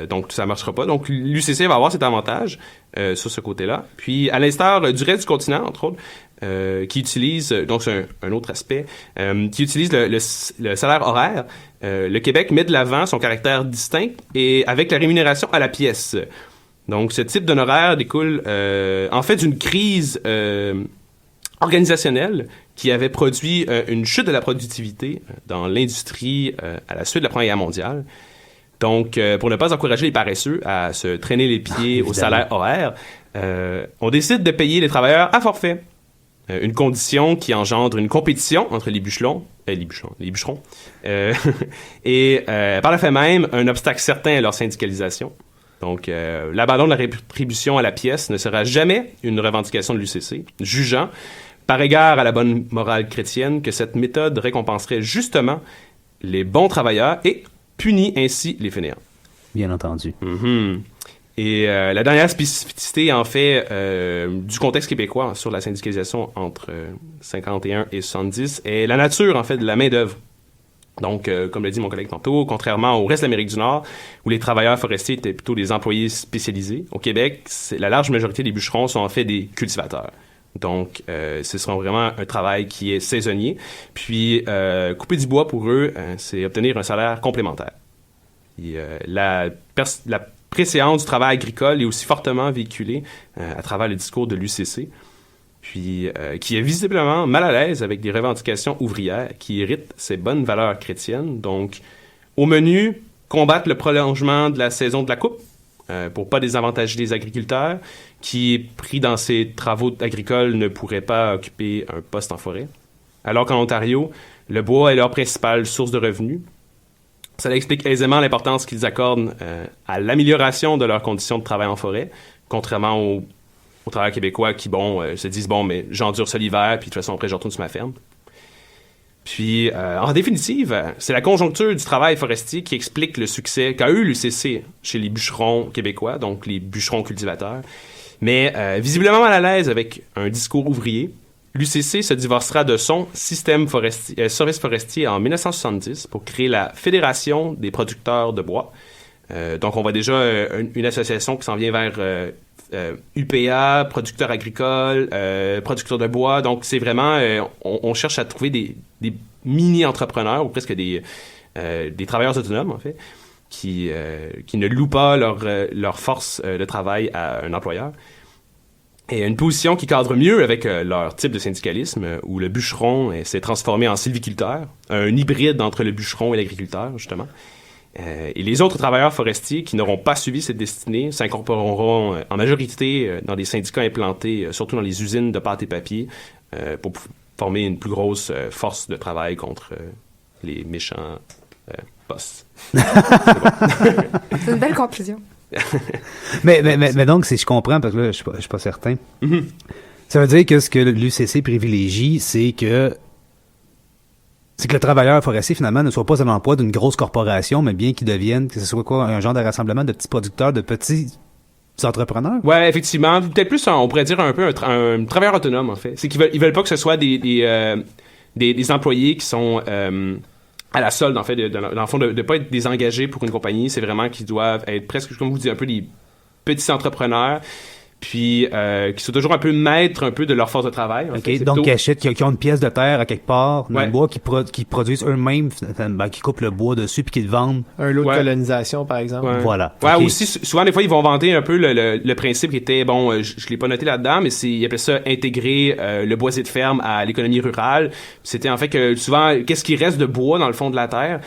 donc, ça ne marchera pas. Donc, l'UCC va avoir cet avantage sur ce côté-là. Puis, à l'instar du reste du continent, entre autres, qui utilise, donc c'est un autre aspect, qui utilise le salaire horaire, le Québec met de l'avant son caractère distinct et avec la rémunération à la pièce. Donc, ce type d'honoraire découle en fait d'une crise organisationnelle qui avait produit une chute de la productivité dans l'industrie à la suite de la Première Guerre mondiale. Donc, pour ne pas encourager les paresseux à se traîner les pieds au salaire horaire, on décide de payer les travailleurs à forfait. Une condition qui engendre une compétition entre les bûcherons, et par le fait même, un obstacle certain à leur syndicalisation. Donc, l'abandon de la rétribution à la pièce ne sera jamais une revendication de l'UCC, jugeant, par égard à la bonne morale chrétienne, que cette méthode récompenserait justement les bons travailleurs et punit ainsi les fainéants. Bien entendu. Mm-hmm. Et la dernière spécificité, en fait, du contexte québécois sur la syndicalisation entre 51 et 70 est la nature, en fait, de la main-d'œuvre. Donc, comme l'a dit mon collègue tantôt, contrairement au reste de l'Amérique du Nord, où les travailleurs forestiers étaient plutôt des employés spécialisés, au Québec, la large majorité des bûcherons sont en fait des cultivateurs. Donc, ce sera vraiment un travail qui est saisonnier. Puis, couper du bois pour eux, c'est obtenir un salaire complémentaire. Et, la préséance du travail agricole est aussi fortement véhiculée à travers le discours de l'UCC, puis qui est visiblement mal à l'aise avec des revendications ouvrières qui irritent ses bonnes valeurs chrétiennes. Donc, au menu, combattre le prolongement de la saison de la coupe pour pas désavantager les agriculteurs qui, pris dans ces travaux agricoles, ne pourraient pas occuper un poste en forêt. Alors qu'en Ontario, le bois est leur principale source de revenus. Ça explique aisément l'importance qu'ils accordent à l'amélioration de leurs conditions de travail en forêt, contrairement aux travailleurs québécois qui, se disent, mais j'endure ça l'hiver, puis de toute façon, après, je retourne sur ma ferme. Puis, en définitive, c'est la conjoncture du travail forestier qui explique le succès qu'a eu l'UCC chez les bûcherons québécois, donc les bûcherons cultivateurs. Mais visiblement mal à l'aise avec un discours ouvrier, l'UCC se divorcera de son service forestier en 1970 pour créer la Fédération des producteurs de bois. Donc, on voit déjà une association qui s'en vient vers UPA, producteurs agricoles, producteurs de bois. Donc, c'est vraiment... on cherche à trouver des mini-entrepreneurs ou presque des travailleurs autonomes, en fait, qui ne louent pas leur force de travail à un employeur. Et une position qui cadre mieux avec leur type de syndicalisme, où le bûcheron s'est transformé en sylviculteur, un hybride entre le bûcheron et l'agriculteur, justement. Et les autres travailleurs forestiers qui n'auront pas suivi cette destinée s'incorporeront en majorité dans des syndicats implantés, surtout dans les usines de pâte et papier, pour former une plus grosse force de travail contre les méchants boss. C'est une belle conclusion. mais donc, si je comprends, parce que là, je suis pas certain, ça veut dire que ce que l'UCC privilégie, c'est que le travailleur forestier, finalement, ne soit pas à l'emploi d'une grosse corporation, mais bien qu'il devienne, que ce soit un genre de rassemblement de petits producteurs, de petits entrepreneurs? Ouais, effectivement. Peut-être plus, on pourrait dire un peu un travailleur autonome, en fait. C'est qu'ils veulent pas que ce soit des employés qui sont à la solde, en fait, dans le fond, de pas être désengagés pour une compagnie. C'est vraiment qu'ils doivent être presque, comme vous dites, un peu des petits entrepreneurs, puis qui sont toujours un peu maîtres un peu de leur force de travail. OK, donc qui ont une pièce de terre à quelque part, dans le bois, qui produisent eux-mêmes, qui coupent le bois dessus puis qui le vendent. Un lot de colonisation, par exemple. Ouais. Voilà. Ouais, okay. Aussi, souvent, des fois, ils vont vanter un peu le principe qui était, je l'ai pas noté là-dedans, mais ils appelaient ça intégrer le boisier de ferme à l'économie rurale. C'était en fait que souvent, qu'est-ce qui reste de bois dans le fond de la terre?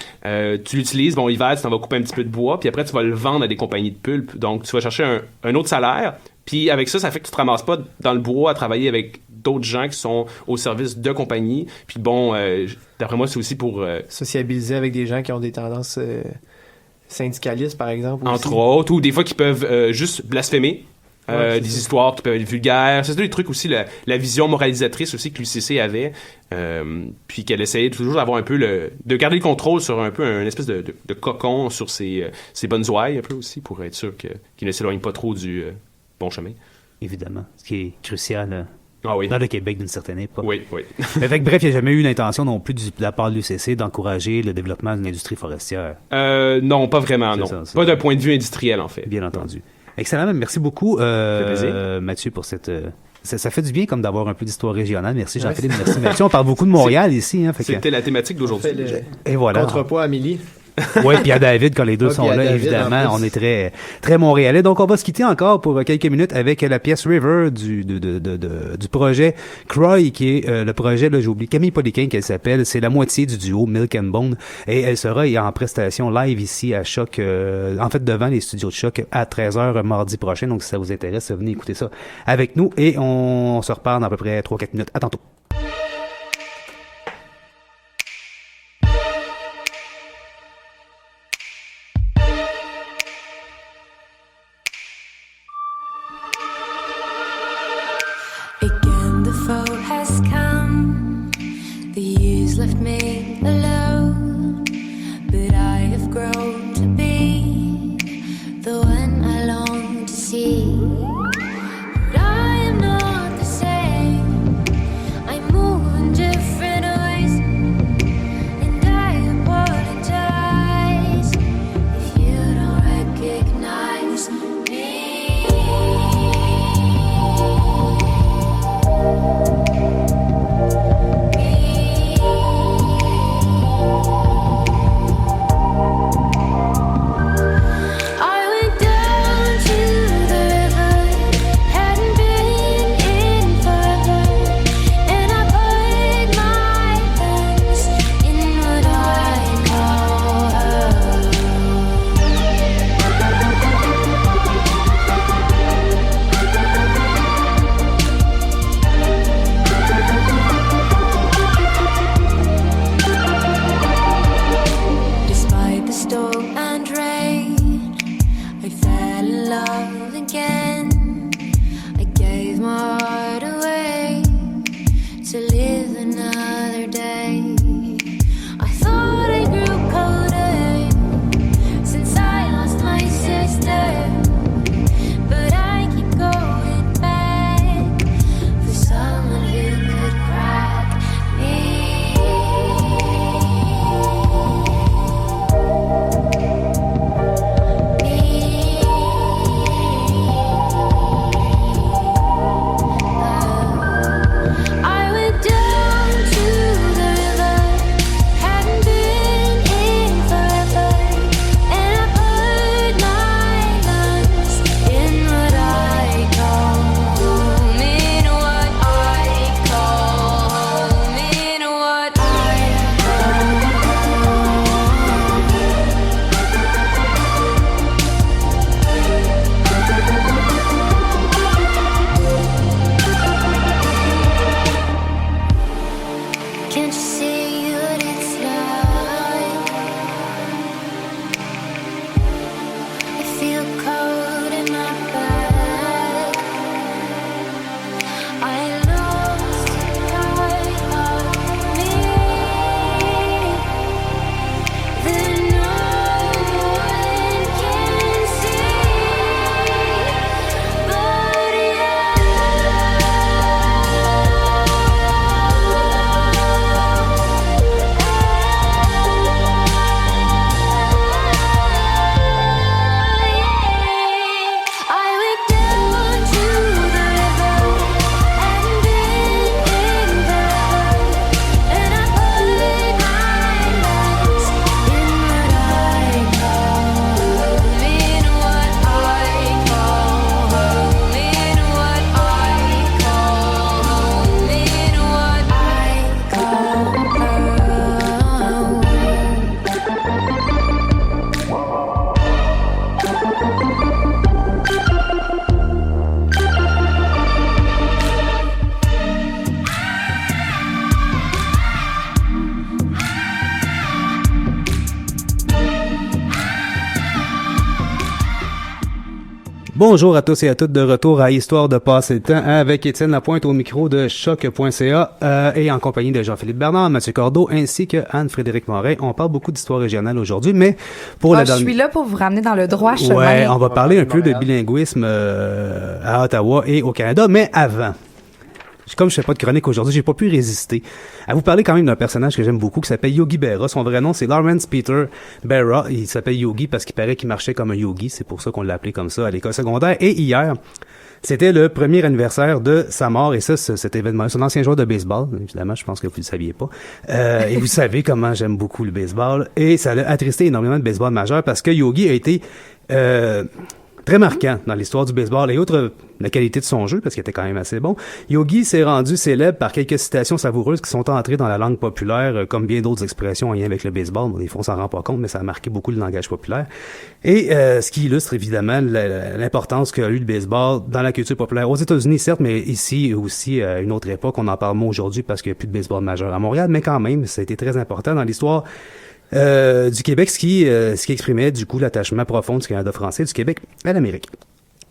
Tu l'utilises, l'hiver, tu t'en vas couper un petit peu de bois, puis après, tu vas le vendre à des compagnies de pulpe. Donc, tu vas chercher un autre salaire. Puis avec ça fait que tu te ramasses pas dans le bois à travailler avec d'autres gens qui sont au service de compagnies. Puis d'après moi, c'est aussi pour... sociabiliser avec des gens qui ont des tendances syndicalistes, par exemple. Entre autres, ou des fois qui peuvent juste blasphémer. Des histoires qui peuvent être vulgaires. C'est des trucs aussi, la vision moralisatrice aussi que l'UCC avait. Puis qu'elle essayait toujours d'avoir un peu de garder le contrôle sur un peu une espèce de cocon sur ses bonnes ouailles un peu aussi, pour être sûr qu'il ne s'éloigne pas trop du... bon chemin. Évidemment. Ce qui est crucial dans le Québec d'une certaine époque. Oui. Bref, il n'y a jamais eu une intention non plus de la part de l'UCC d'encourager le développement d'une industrie forestière. Non, pas vraiment, non. Pas d'un point de vue industriel, en fait. Bien entendu. Excellent. Merci beaucoup, Mathieu, pour cette... Ça fait du bien comme d'avoir un peu d'histoire régionale. Merci Jean-Philippe, merci Mathieu. On parle beaucoup de Montréal ici. C'était la thématique d'aujourd'hui. Et voilà. Contrepoids Amélie. Oui, puis à David, quand les deux sont là, David, évidemment, on est très, très montréalais. Donc, on va se quitter encore pour quelques minutes avec la pièce River du projet Croy, qui est le projet, là, j'ai oublié, Camille Poliquin qu'elle s'appelle. C'est la moitié du duo Milk and Bone. Et elle sera en prestation live ici à Choc, en fait, devant les studios de Choc à 13h mardi prochain. Donc, si ça vous intéresse, venez écouter ça avec nous. Et on se reparle dans à peu près 3-4 minutes. À tantôt. Left me alone, but I have grown to be the one I long to see. But I am not the same. Bonjour à tous et à toutes, de retour à Histoire de passer le temps avec Étienne Lapointe au micro de choc.ca et en compagnie de Jean-Philippe Bernard, Mathieu Cordeau ainsi que Anne-Frédérique Morin. On parle beaucoup d'histoire régionale aujourd'hui, mais pour la Je suis là pour vous ramener dans le droit chemin. Ouais, on va parler un peu de bilinguisme à Ottawa et au Canada, mais avant. Comme je fais pas de chronique aujourd'hui, j'ai pas pu résister à vous parler quand même d'un personnage que j'aime beaucoup qui s'appelle Yogi Berra. Son vrai nom, c'est Lawrence Peter Berra. Il s'appelle Yogi parce qu'il paraît qu'il marchait comme un yogi. C'est pour ça qu'on l'a appelé comme ça à l'école secondaire. Et hier, c'était le premier anniversaire de sa mort. Et ça, cet événement, c'est un ancien joueur de baseball. Évidemment, je pense que vous le saviez pas. Et vous savez comment j'aime beaucoup le baseball. Et ça l'a attristé énormément de baseball majeur parce que Yogi a été très marquant dans l'histoire du baseball et outre la qualité de son jeu, parce qu'il était quand même assez bon. Yogi s'est rendu célèbre par quelques citations savoureuses qui sont entrées dans la langue populaire, comme bien d'autres expressions en lien avec le baseball. Des fois, on s'en rend pas compte, mais ça a marqué beaucoup le langage populaire. Et ce qui illustre évidemment l'importance qu'a eu le baseball dans la culture populaire aux États-Unis, certes, mais ici aussi, à une autre époque, on en parle moins aujourd'hui parce qu'il n'y a plus de baseball majeur à Montréal, mais quand même, ça a été très important dans l'histoire du Québec, ce qui exprimait du coup l'attachement profond du Canada français, du Québec à l'Amérique.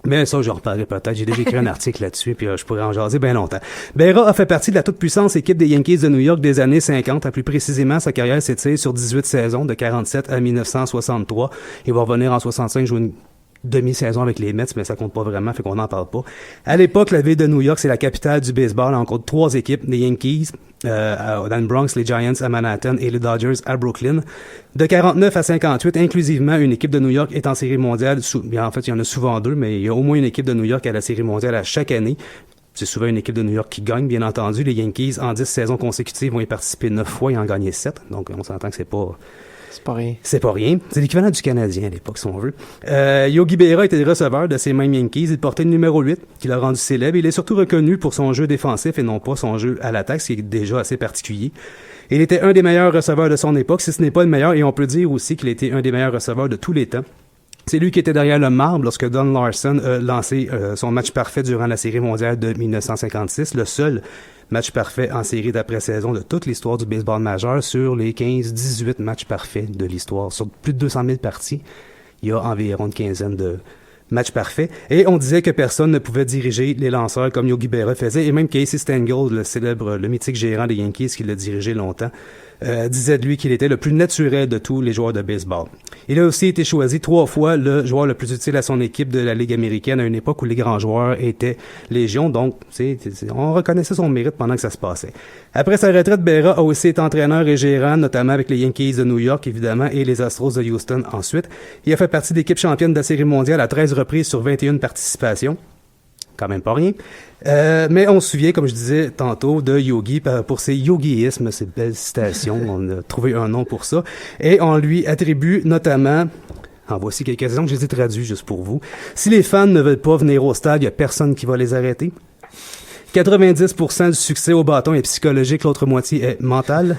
Mais ça, j'en reparlerai peut-être. J'ai déjà écrit un article là-dessus, puis je pourrais en jaser bien longtemps. Berra a fait partie de la toute-puissance équipe des Yankees de New York des années 50. Plus précisément, sa carrière s'étire sur 18 saisons, de 47 à 1963. Il va revenir en 65 jouer une demi-saison avec les Mets, mais ça compte pas vraiment, fait qu'on n'en parle pas. À l'époque, la ville de New York, c'est la capitale du baseball. On compte 3 équipes, les Yankees dans le Bronx, les Giants à Manhattan et les Dodgers à Brooklyn. De 49 à 58, inclusivement, une équipe de New York est en série mondiale. Bien, en fait, il y en a souvent 2, mais il y a au moins une équipe de New York à la série mondiale à chaque année. C'est souvent une équipe de New York qui gagne, bien entendu. Les Yankees, en 10 saisons consécutives, vont y participer 9 fois et en gagner 7. Donc, on s'entend que c'est pas rien. C'est pas rien. C'est l'équivalent du Canadien à l'époque, si on veut. Yogi Berra était le receveur de ces mêmes Yankees. Il portait le numéro 8, qui l'a rendu célèbre. Il est surtout reconnu pour son jeu défensif et non pas son jeu à l'attaque, ce qui est déjà assez particulier. Il était un des meilleurs receveurs de son époque, si ce n'est pas le meilleur, et on peut dire aussi qu'il était un des meilleurs receveurs de tous les temps. C'est lui qui était derrière le marbre lorsque Don Larson a lancé son match parfait durant la Série mondiale de 1956, le seul match parfait en série d'après-saison de toute l'histoire du baseball majeur sur les 15-18 matchs parfaits de l'histoire. Sur plus de 200 000 parties, il y a environ une quinzaine de matchs parfaits. Et on disait que personne ne pouvait diriger les lanceurs comme Yogi Berra faisait, et même Casey Stengel, le mythique gérant des Yankees qui l'a dirigé longtemps, disait de lui qu'il était le plus naturel de tous les joueurs de baseball. Il a aussi été choisi 3 fois le joueur le plus utile à son équipe de la Ligue américaine à une époque où les grands joueurs étaient légion, donc on reconnaissait son mérite pendant que ça se passait. Après sa retraite, Berra a aussi été entraîneur et gérant, notamment avec les Yankees de New York, évidemment, et les Astros de Houston ensuite. Il a fait partie d'équipe championne de la Série mondiale à 13 reprises sur 21 participations. Quand même pas rien. Mais on se souvient, comme je disais tantôt, de Yogi pour ses yogiismes, ses belles citations. On a trouvé un nom pour ça. Et on lui attribue notamment, en voici quelques-uns que je les ai traduits juste pour vous. Si les fans ne veulent pas venir au stade, il n'y a personne qui va les arrêter. 90% du succès au bâton est psychologique, l'autre moitié est mentale.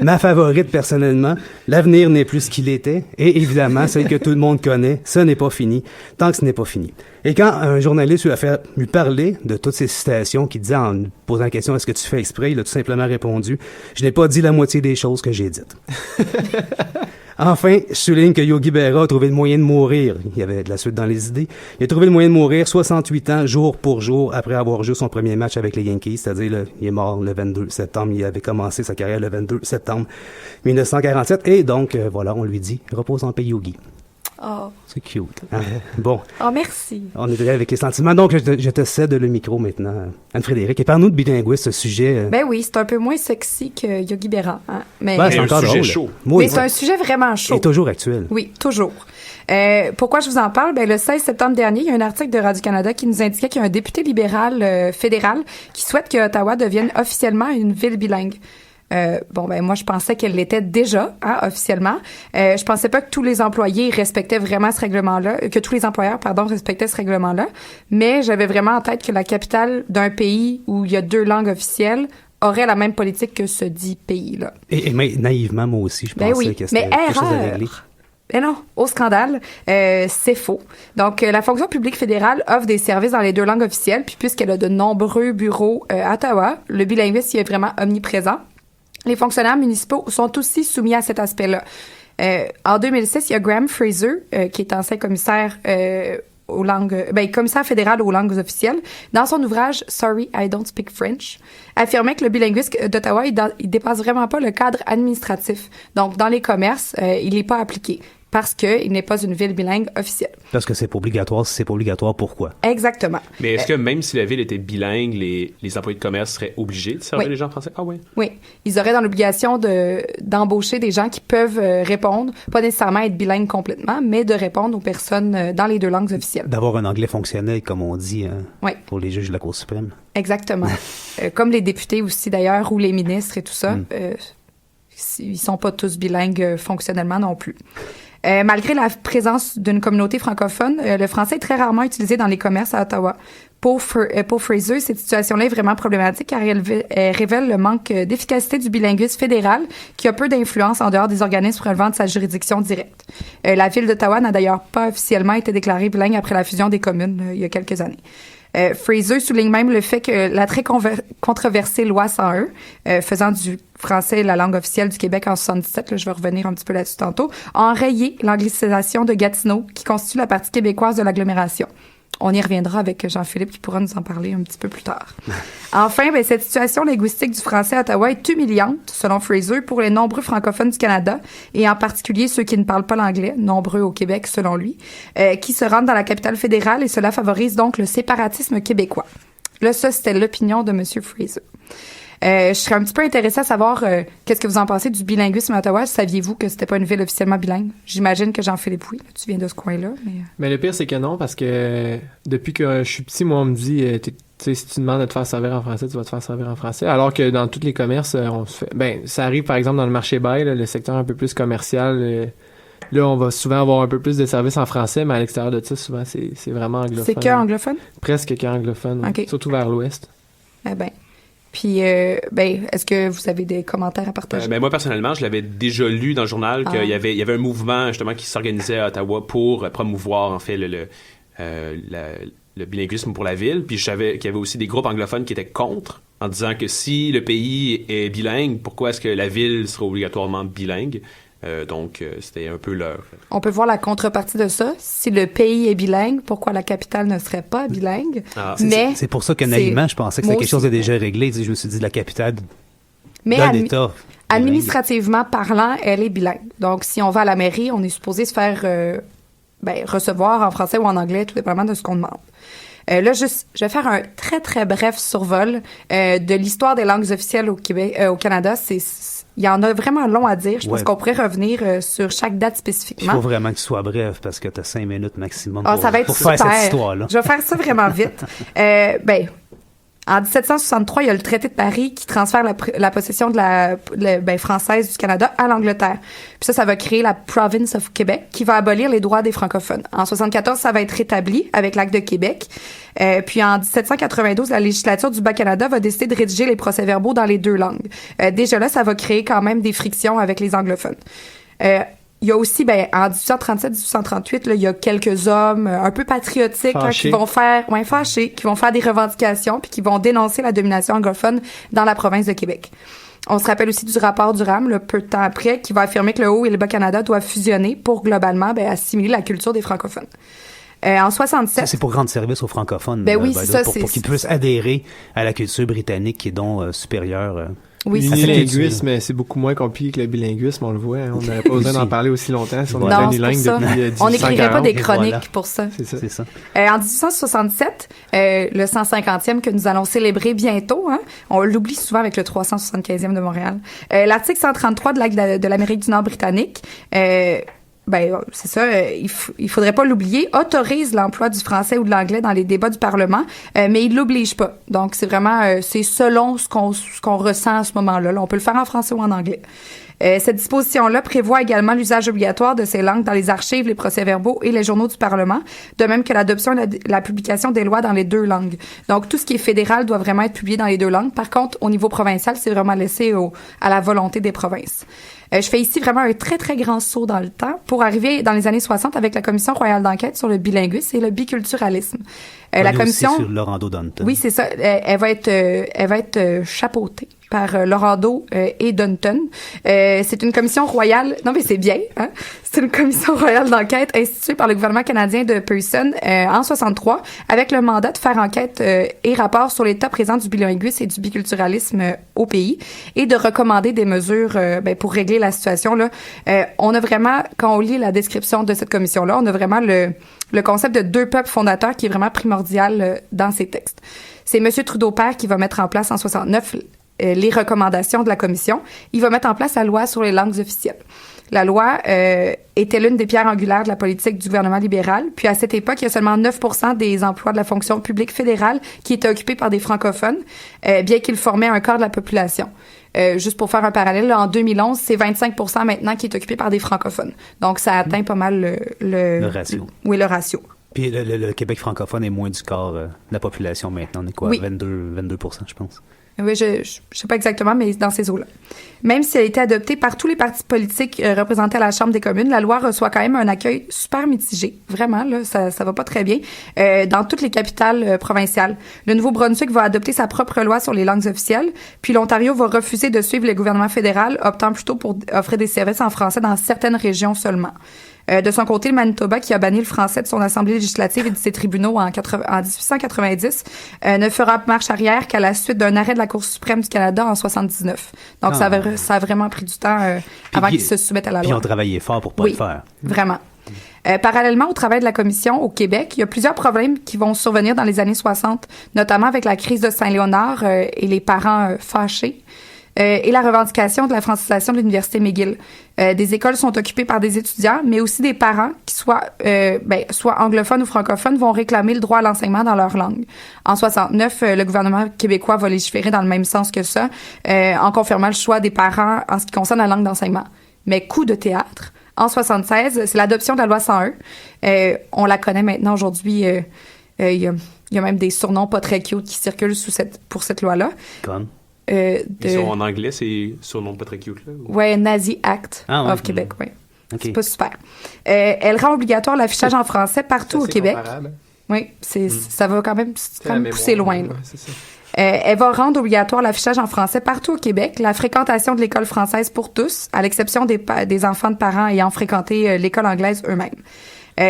Ma favorite, personnellement, l'avenir n'est plus ce qu'il était. Et évidemment, celle que tout le monde connaît, ce n'est pas fini, tant que ce n'est pas fini. Et quand un journaliste lui parler de toutes ces citations qui disait en posant la question « Est-ce que tu fais exprès? » il a tout simplement répondu « Je n'ai pas dit la moitié des choses que j'ai dites. » Enfin, je souligne que Yogi Berra a trouvé le moyen de mourir. Il y avait de la suite dans les idées. Il a trouvé le moyen de mourir 68 ans, jour pour jour, après avoir joué son premier match avec les Yankees, c'est-à-dire il est mort le 22 septembre. Il avait commencé sa carrière le 22 septembre 1947. Et donc, voilà, on lui dit « Repose en paix, Yogi ». Oh. C'est cute. Hein? Bon. Oh, merci. On est avec les sentiments. Donc, je te cède le micro maintenant, Anne-Frédérique. Et parle-nous de bilinguisme, ce sujet. Ben oui, c'est un peu moins sexy que Yogi Berra. Hein? Mais c'est un encore sujet drôle. chaud. Oui, mais c'est un sujet vraiment chaud. Et toujours actuel. Oui, toujours. Pourquoi je vous en parle? Ben, le 16 septembre dernier, il y a un article de Radio-Canada qui nous indiquait qu'il y a un député libéral fédéral qui souhaite que Ottawa devienne officiellement une ville bilingue. Moi, je pensais qu'elle l'était déjà, hein, officiellement. Je pensais pas que tous les employés respectaient vraiment ce règlement-là, que tous les employeurs, respectaient ce règlement-là. Mais j'avais vraiment en tête que la capitale d'un pays où il y a 2 langues officielles aurait la même politique que ce dit pays-là. Et naïvement, moi aussi, je pensais que c'était quelque chose à régler. Mais non, au scandale, c'est faux. Donc, la fonction publique fédérale offre des services dans les 2 langues officielles, puis puisqu'elle a de nombreux bureaux à Ottawa, le bilinguisme y est vraiment omniprésent. Les fonctionnaires municipaux sont aussi soumis à cet aspect-là. En 2006, il y a Graham Fraser, qui est ancien commissaire aux langues, commissaire fédéral aux langues officielles, dans son ouvrage Sorry, I Don't Speak French, affirmait que le bilinguisme d'Ottawa, il dépasse vraiment pas le cadre administratif. Donc, dans les commerces, il n'est pas appliqué parce qu'il n'est pas une ville bilingue officielle. Parce que c'est pas obligatoire. Si c'est pas obligatoire, pourquoi? Exactement. Mais est-ce que même si la ville était bilingue, les employés de commerce seraient obligés de servir les gens français? Ah oui. Oui. Ils auraient dans l'obligation d'embaucher des gens qui peuvent répondre, pas nécessairement être bilingues complètement, mais de répondre aux personnes dans les 2 langues officielles. D'avoir un anglais fonctionnel, comme on dit, pour les juges de la Cour suprême. Exactement. Comme les députés aussi, d'ailleurs, ou les ministres et tout ça. Ils sont pas tous bilingues fonctionnellement non plus. Malgré la présence d'une communauté francophone, le français est très rarement utilisé dans les commerces à Ottawa. Pour Fraser, cette situation-là est vraiment problématique car elle révèle le manque d'efficacité du bilinguisme fédéral qui a peu d'influence en dehors des organismes relevant de sa juridiction directe. La ville d'Ottawa n'a d'ailleurs pas officiellement été déclarée bilingue après la fusion des communes il y a quelques années. Fraser souligne même le fait que la très controversée loi 101, faisant du français la langue officielle du Québec en 77, là, je vais revenir un petit peu là-dessus tantôt, a enrayé l'anglicisation de Gatineau, qui constitue la partie québécoise de l'agglomération. On y reviendra avec Jean-Philippe qui pourra nous en parler un petit peu plus tard. Enfin, cette situation linguistique du français à Ottawa est humiliante, selon Fraser, pour les nombreux francophones du Canada, et en particulier ceux qui ne parlent pas l'anglais, nombreux au Québec selon lui, qui se rendent dans la capitale fédérale et cela favorise donc le séparatisme québécois. Là, ça, c'était l'opinion de M. Fraser. Je serais un petit peu intéressée à savoir qu'est-ce que vous en pensez du bilinguisme à Ottawa. Saviez-vous que c'était pas une ville officiellement bilingue? J'imagine que Jean-Philippe, oui. Tu viens de ce coin-là. Mais le pire, c'est que non, parce que depuis que je suis petit, moi, on me dit, si tu demandes de te faire servir en français, tu vas te faire servir en français. Alors que dans tous les commerces, on se fait... ça arrive, par exemple, dans le marché bail, le secteur un peu plus commercial... Là, on va souvent avoir un peu plus de services en français, mais à l'extérieur de ça, souvent, c'est vraiment anglophone. C'est que anglophone? Presque que anglophone, okay. Surtout vers l'ouest. Puis, est-ce que vous avez des commentaires à partager? Moi, personnellement, je l'avais déjà lu dans le journal qu'il y avait un mouvement, justement, qui s'organisait à Ottawa pour promouvoir, en fait, le bilinguisme pour la ville. Puis, je savais qu'il y avait aussi des groupes anglophones qui étaient contre, en disant que si le pays est bilingue, pourquoi est-ce que la ville serait obligatoirement bilingue? Donc, c'était un peu leur... On peut voir la contrepartie de ça. Si le pays est bilingue, pourquoi la capitale ne serait pas bilingue? C'est pour ça que naïvement, je pensais que c'était quelque chose de déjà réglé. Je me suis dit, la capitale d'un État... Administrativement parlant, elle est bilingue. Donc, si on va à la mairie, on est supposé se faire recevoir en français ou en anglais, tout dépendamment de ce qu'on demande. Là, je vais faire un très, très bref survol de l'histoire des langues officielles au Québec, au Canada. Il y en a vraiment long à dire. Je pense qu'on pourrait revenir sur chaque date spécifiquement. Il faut vraiment que tu sois bref parce que tu as 5 minutes maximum ça va être pour faire cette histoire-là. Je vais faire ça vraiment vite. En 1763, il y a le traité de Paris qui transfère la possession de française du Canada à l'Angleterre. Puis ça va créer la Province of Québec qui va abolir les droits des francophones. En 74, ça va être rétabli avec l'Acte de Québec. Puis en 1792, la législature du Bas-Canada va décider de rédiger les procès-verbaux dans les 2 langues. Déjà là, ça va créer quand même des frictions avec les anglophones. Il y a aussi, en 1837-1838, là, il y a quelques hommes un peu patriotiques qui vont faire, fâchés, qui vont faire des revendications puis qui vont dénoncer la domination anglophone dans la province de Québec. On se rappelle aussi du rapport Durham, peu de temps après, qui va affirmer que le Haut et le Bas-Canada doivent fusionner pour globalement assimiler la culture des francophones. En 67... Ça, c'est pour rendre service aux francophones. Oui, c'est ça. Pour qu'ils puissent adhérer à la culture britannique qui est donc supérieure... Oui, le bilinguisme, c'est beaucoup moins compliqué que le bilinguisme, on le voit. On n'aurait pas besoin d'en parler aussi longtemps si on était unilingue depuis 1840. On n'écrirait pas des chroniques pour ça. C'est ça. En 1867, le 150e que nous allons célébrer bientôt, on l'oublie souvent avec le 375e de Montréal, l'article 133 de l'Amérique du Nord britannique... c'est ça, il faudrait pas l'oublier, autorise l'emploi du français ou de l'anglais dans les débats du Parlement, mais il l'oblige pas. Donc, c'est vraiment, c'est selon ce qu'on ressent à ce moment-là. Là, on peut le faire en français ou en anglais. Cette disposition-là prévoit également l'usage obligatoire de ces langues dans les archives, les procès-verbaux et les journaux du Parlement, de même que l'adoption et la publication des lois dans les 2 langues. Donc, tout ce qui est fédéral doit vraiment être publié dans les 2 langues. Par contre, au niveau provincial, c'est vraiment laissé à la volonté des provinces. Je fais ici vraiment un très, très grand saut dans le temps pour arriver dans les années 60 avec la Commission royale d'enquête sur le bilinguisme et le biculturalisme. La commission... sur Laurando Danton. Oui, c'est ça. Elle va être chapeautée. par Lorando et Dunton. C'est une commission royale. Non, mais c'est bien, hein? C'est une commission royale d'enquête instituée par le gouvernement canadien de Pearson en 63, avec le mandat de faire enquête et rapport sur l'état présent du bilinguisme et du biculturalisme au pays et de recommander des mesures pour régler la situation. Là, on a vraiment, quand on lit la description de cette commission-là, on a vraiment le concept de deux peuples fondateurs qui est vraiment primordial dans ces textes. C'est M. Trudeau-Père qui va mettre en place en 69 les recommandations de la commission. Il va mettre en place la loi sur les langues officielles. La loi était l'une des pierres angulaires de la politique du gouvernement libéral. Puis à cette époque, il y a seulement 9% des emplois de la fonction publique fédérale qui étaient occupés par des francophones, bien qu'ils formaient un quart de la population. Juste pour faire un parallèle, là, en 2011, c'est 25% maintenant qui est occupé par des francophones. Donc, ça atteint pas mal le ratio. Oui, le ratio. Puis le Québec francophone est moins du quart de la population maintenant. On est quoi? Oui. 22%, je pense. Oui, je sais pas exactement, mais dans ces eaux-là. Même si elle a été adoptée par tous les partis politiques représentés à la Chambre des communes, la loi reçoit quand même un accueil super mitigé. Vraiment, là, ça va pas très bien. Dans toutes les capitales provinciales. Le Nouveau-Brunswick va adopter sa propre loi sur les langues officielles, puis l'Ontario va refuser de suivre le gouvernement fédéral, optant plutôt pour offrir des services en français dans certaines régions seulement. De son côté, le Manitoba, qui a banni le français de son assemblée législative et de ses tribunaux en 1890, ne fera marche arrière qu'à la suite d'un arrêt de la Cour suprême du Canada en 79. Donc, ça a vraiment pris du temps avant qu'ils se soumettent à la loi. Puis ils ont travaillé fort pour pas le faire. Vraiment. Parallèlement au travail de la Commission au Québec, il y a plusieurs problèmes qui vont survenir dans les années 60, notamment avec la crise de Saint-Léonard et les parents fâchés. Et la revendication de la francisation de l'Université McGill. Des écoles sont occupées par des étudiants, mais aussi des parents qui soit anglophones ou francophones vont réclamer le droit à l'enseignement dans leur langue. En 69, le gouvernement québécois va légiférer dans le même sens que ça, en confirmant le choix des parents en ce qui concerne la langue d'enseignement. Mais coup de théâtre. En 76, c'est l'adoption de la loi 101. On la connaît maintenant aujourd'hui. Il y a même des surnoms pas très cute qui circulent pour cette loi-là. Comme? Ils sont en anglais, c'est surnom pas très cute, là? Ouais, Nazi Act of Québec, oui. Okay. C'est pas super. Elle rend obligatoire l'affichage en français partout au Québec. Comparable. Oui, ça va quand même pousser loin. Là. Ouais, c'est ça. Elle va rendre obligatoire l'affichage en français partout au Québec, la fréquentation de l'école française pour tous, à l'exception des enfants de parents ayant fréquenté l'école anglaise eux-mêmes.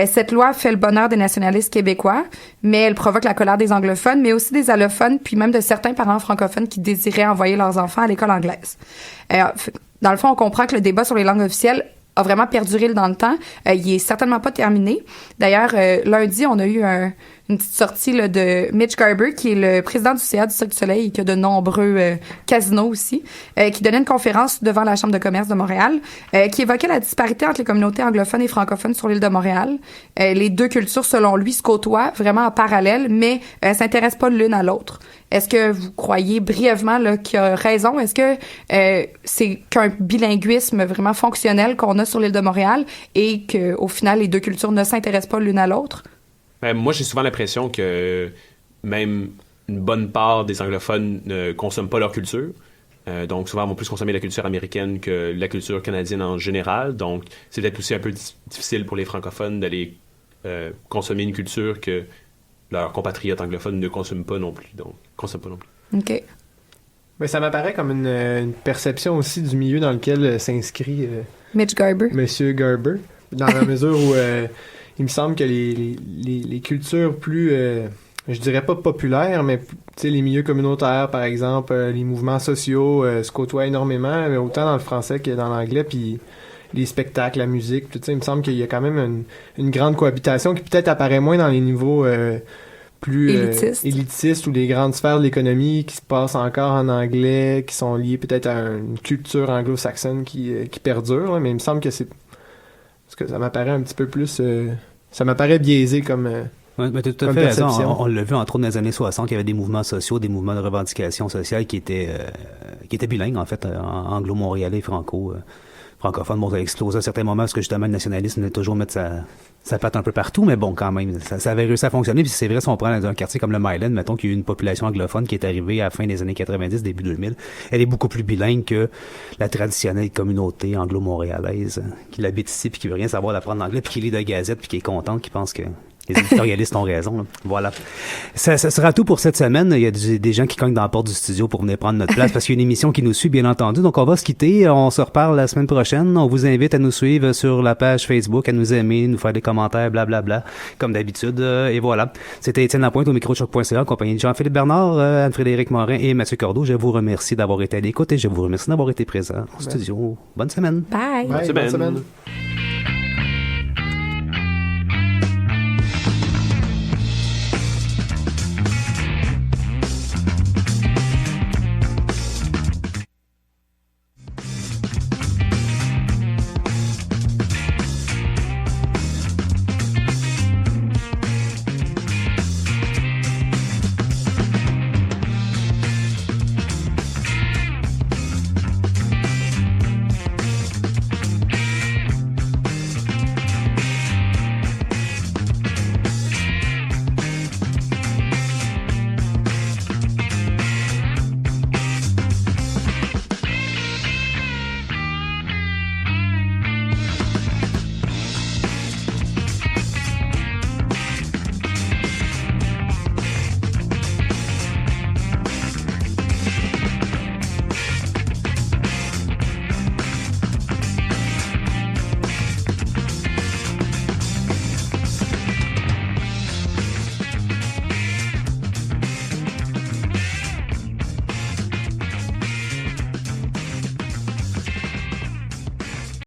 Cette loi fait le bonheur des nationalistes québécois, mais elle provoque la colère des anglophones, mais aussi des allophones, puis même de certains parents francophones qui désiraient envoyer leurs enfants à l'école anglaise. Dans le fond, on comprend que le débat sur les langues officielles a vraiment perduré dans le temps. Il est certainement pas terminé. D'ailleurs, lundi, on a eu une petite sortie là, de Mitch Garber, qui est le président du CA du Cirque du Soleil et qui a de nombreux casinos aussi, qui donnait une conférence devant la Chambre de commerce de Montréal, qui évoquait la disparité entre les communautés anglophones et francophones sur l'île de Montréal. Les deux cultures, selon lui, se côtoient vraiment en parallèle, mais s'intéressent pas l'une à l'autre. Est-ce que vous croyez brièvement là, qu'il a raison? Est-ce que c'est qu'un bilinguisme vraiment fonctionnel qu'on a sur l'île de Montréal et qu'au final, les deux cultures ne s'intéressent pas l'une à l'autre? Moi, j'ai souvent l'impression que même une bonne part des anglophones ne consomment pas leur culture. Donc, souvent, vont plus consommer la culture américaine que la culture canadienne en général. Donc, c'est peut-être aussi un peu difficile pour les francophones d'aller consommer une culture que leurs compatriotes anglophones ne consomment pas non plus. OK. Mais ça m'apparaît comme une perception aussi du milieu dans lequel s'inscrit Mitch Garber. Monsieur Garber, dans la mesure où il me semble que les cultures plus, je dirais pas populaires, mais les milieux communautaires, par exemple, les mouvements sociaux se côtoient énormément, mais autant dans le français que dans l'anglais, puis les spectacles, la musique, tout ça, il me semble qu'il y a quand même une grande cohabitation qui peut-être apparaît moins dans les niveaux plus élitistes ou les grandes sphères de l'économie qui se passent encore en anglais, qui sont liées peut-être à une culture anglo-saxonne qui perdure, là, mais il me semble que c'est... Parce que ça m'apparaît un petit peu plus... ça m'apparaît biaisé comme... Oui, mais tu as tout à fait raison. On l'a vu, entre autres, dans les années 60, il y avait des mouvements sociaux, des mouvements de revendication sociale qui étaient bilingues, en fait, anglo-montréalais et francophone. Bon, ça a explosé à certains moments parce que justement le nationalisme venait toujours mettre sa patte un peu partout, mais bon, quand même, ça avait réussi à fonctionner. Puis c'est vrai, si on prend dans un quartier comme le Myland, mettons qu'il y a eu une population anglophone qui est arrivée à la fin des années 90, début 2000, elle est beaucoup plus bilingue que la traditionnelle communauté anglo-montréalaise qui l'habite ici puis qui veut rien savoir d'apprendre l'anglais puis qui lit de Gazette puis qui est contente, qui pense que Les éditorialistes ont raison. Là. Voilà. Ça sera tout pour cette semaine. Il y a des gens qui cognent dans la porte du studio pour venir prendre notre place parce qu'il y a une émission qui nous suit, bien entendu. Donc, on va se quitter. On se reparle la semaine prochaine. On vous invite à nous suivre sur la page Facebook, à nous aimer, nous faire des commentaires, blablabla, comme d'habitude. Et voilà. C'était Étienne Lapointe au micro de choc.ca, en compagnie de Jean-Philippe Bernard, Anne-Frédéric Morin et Mathieu Cordeau. Je vous remercie d'avoir été à l'écoute et je vous remercie d'avoir été présent au studio. Bonne semaine. Bye. Bye, bonne semaine.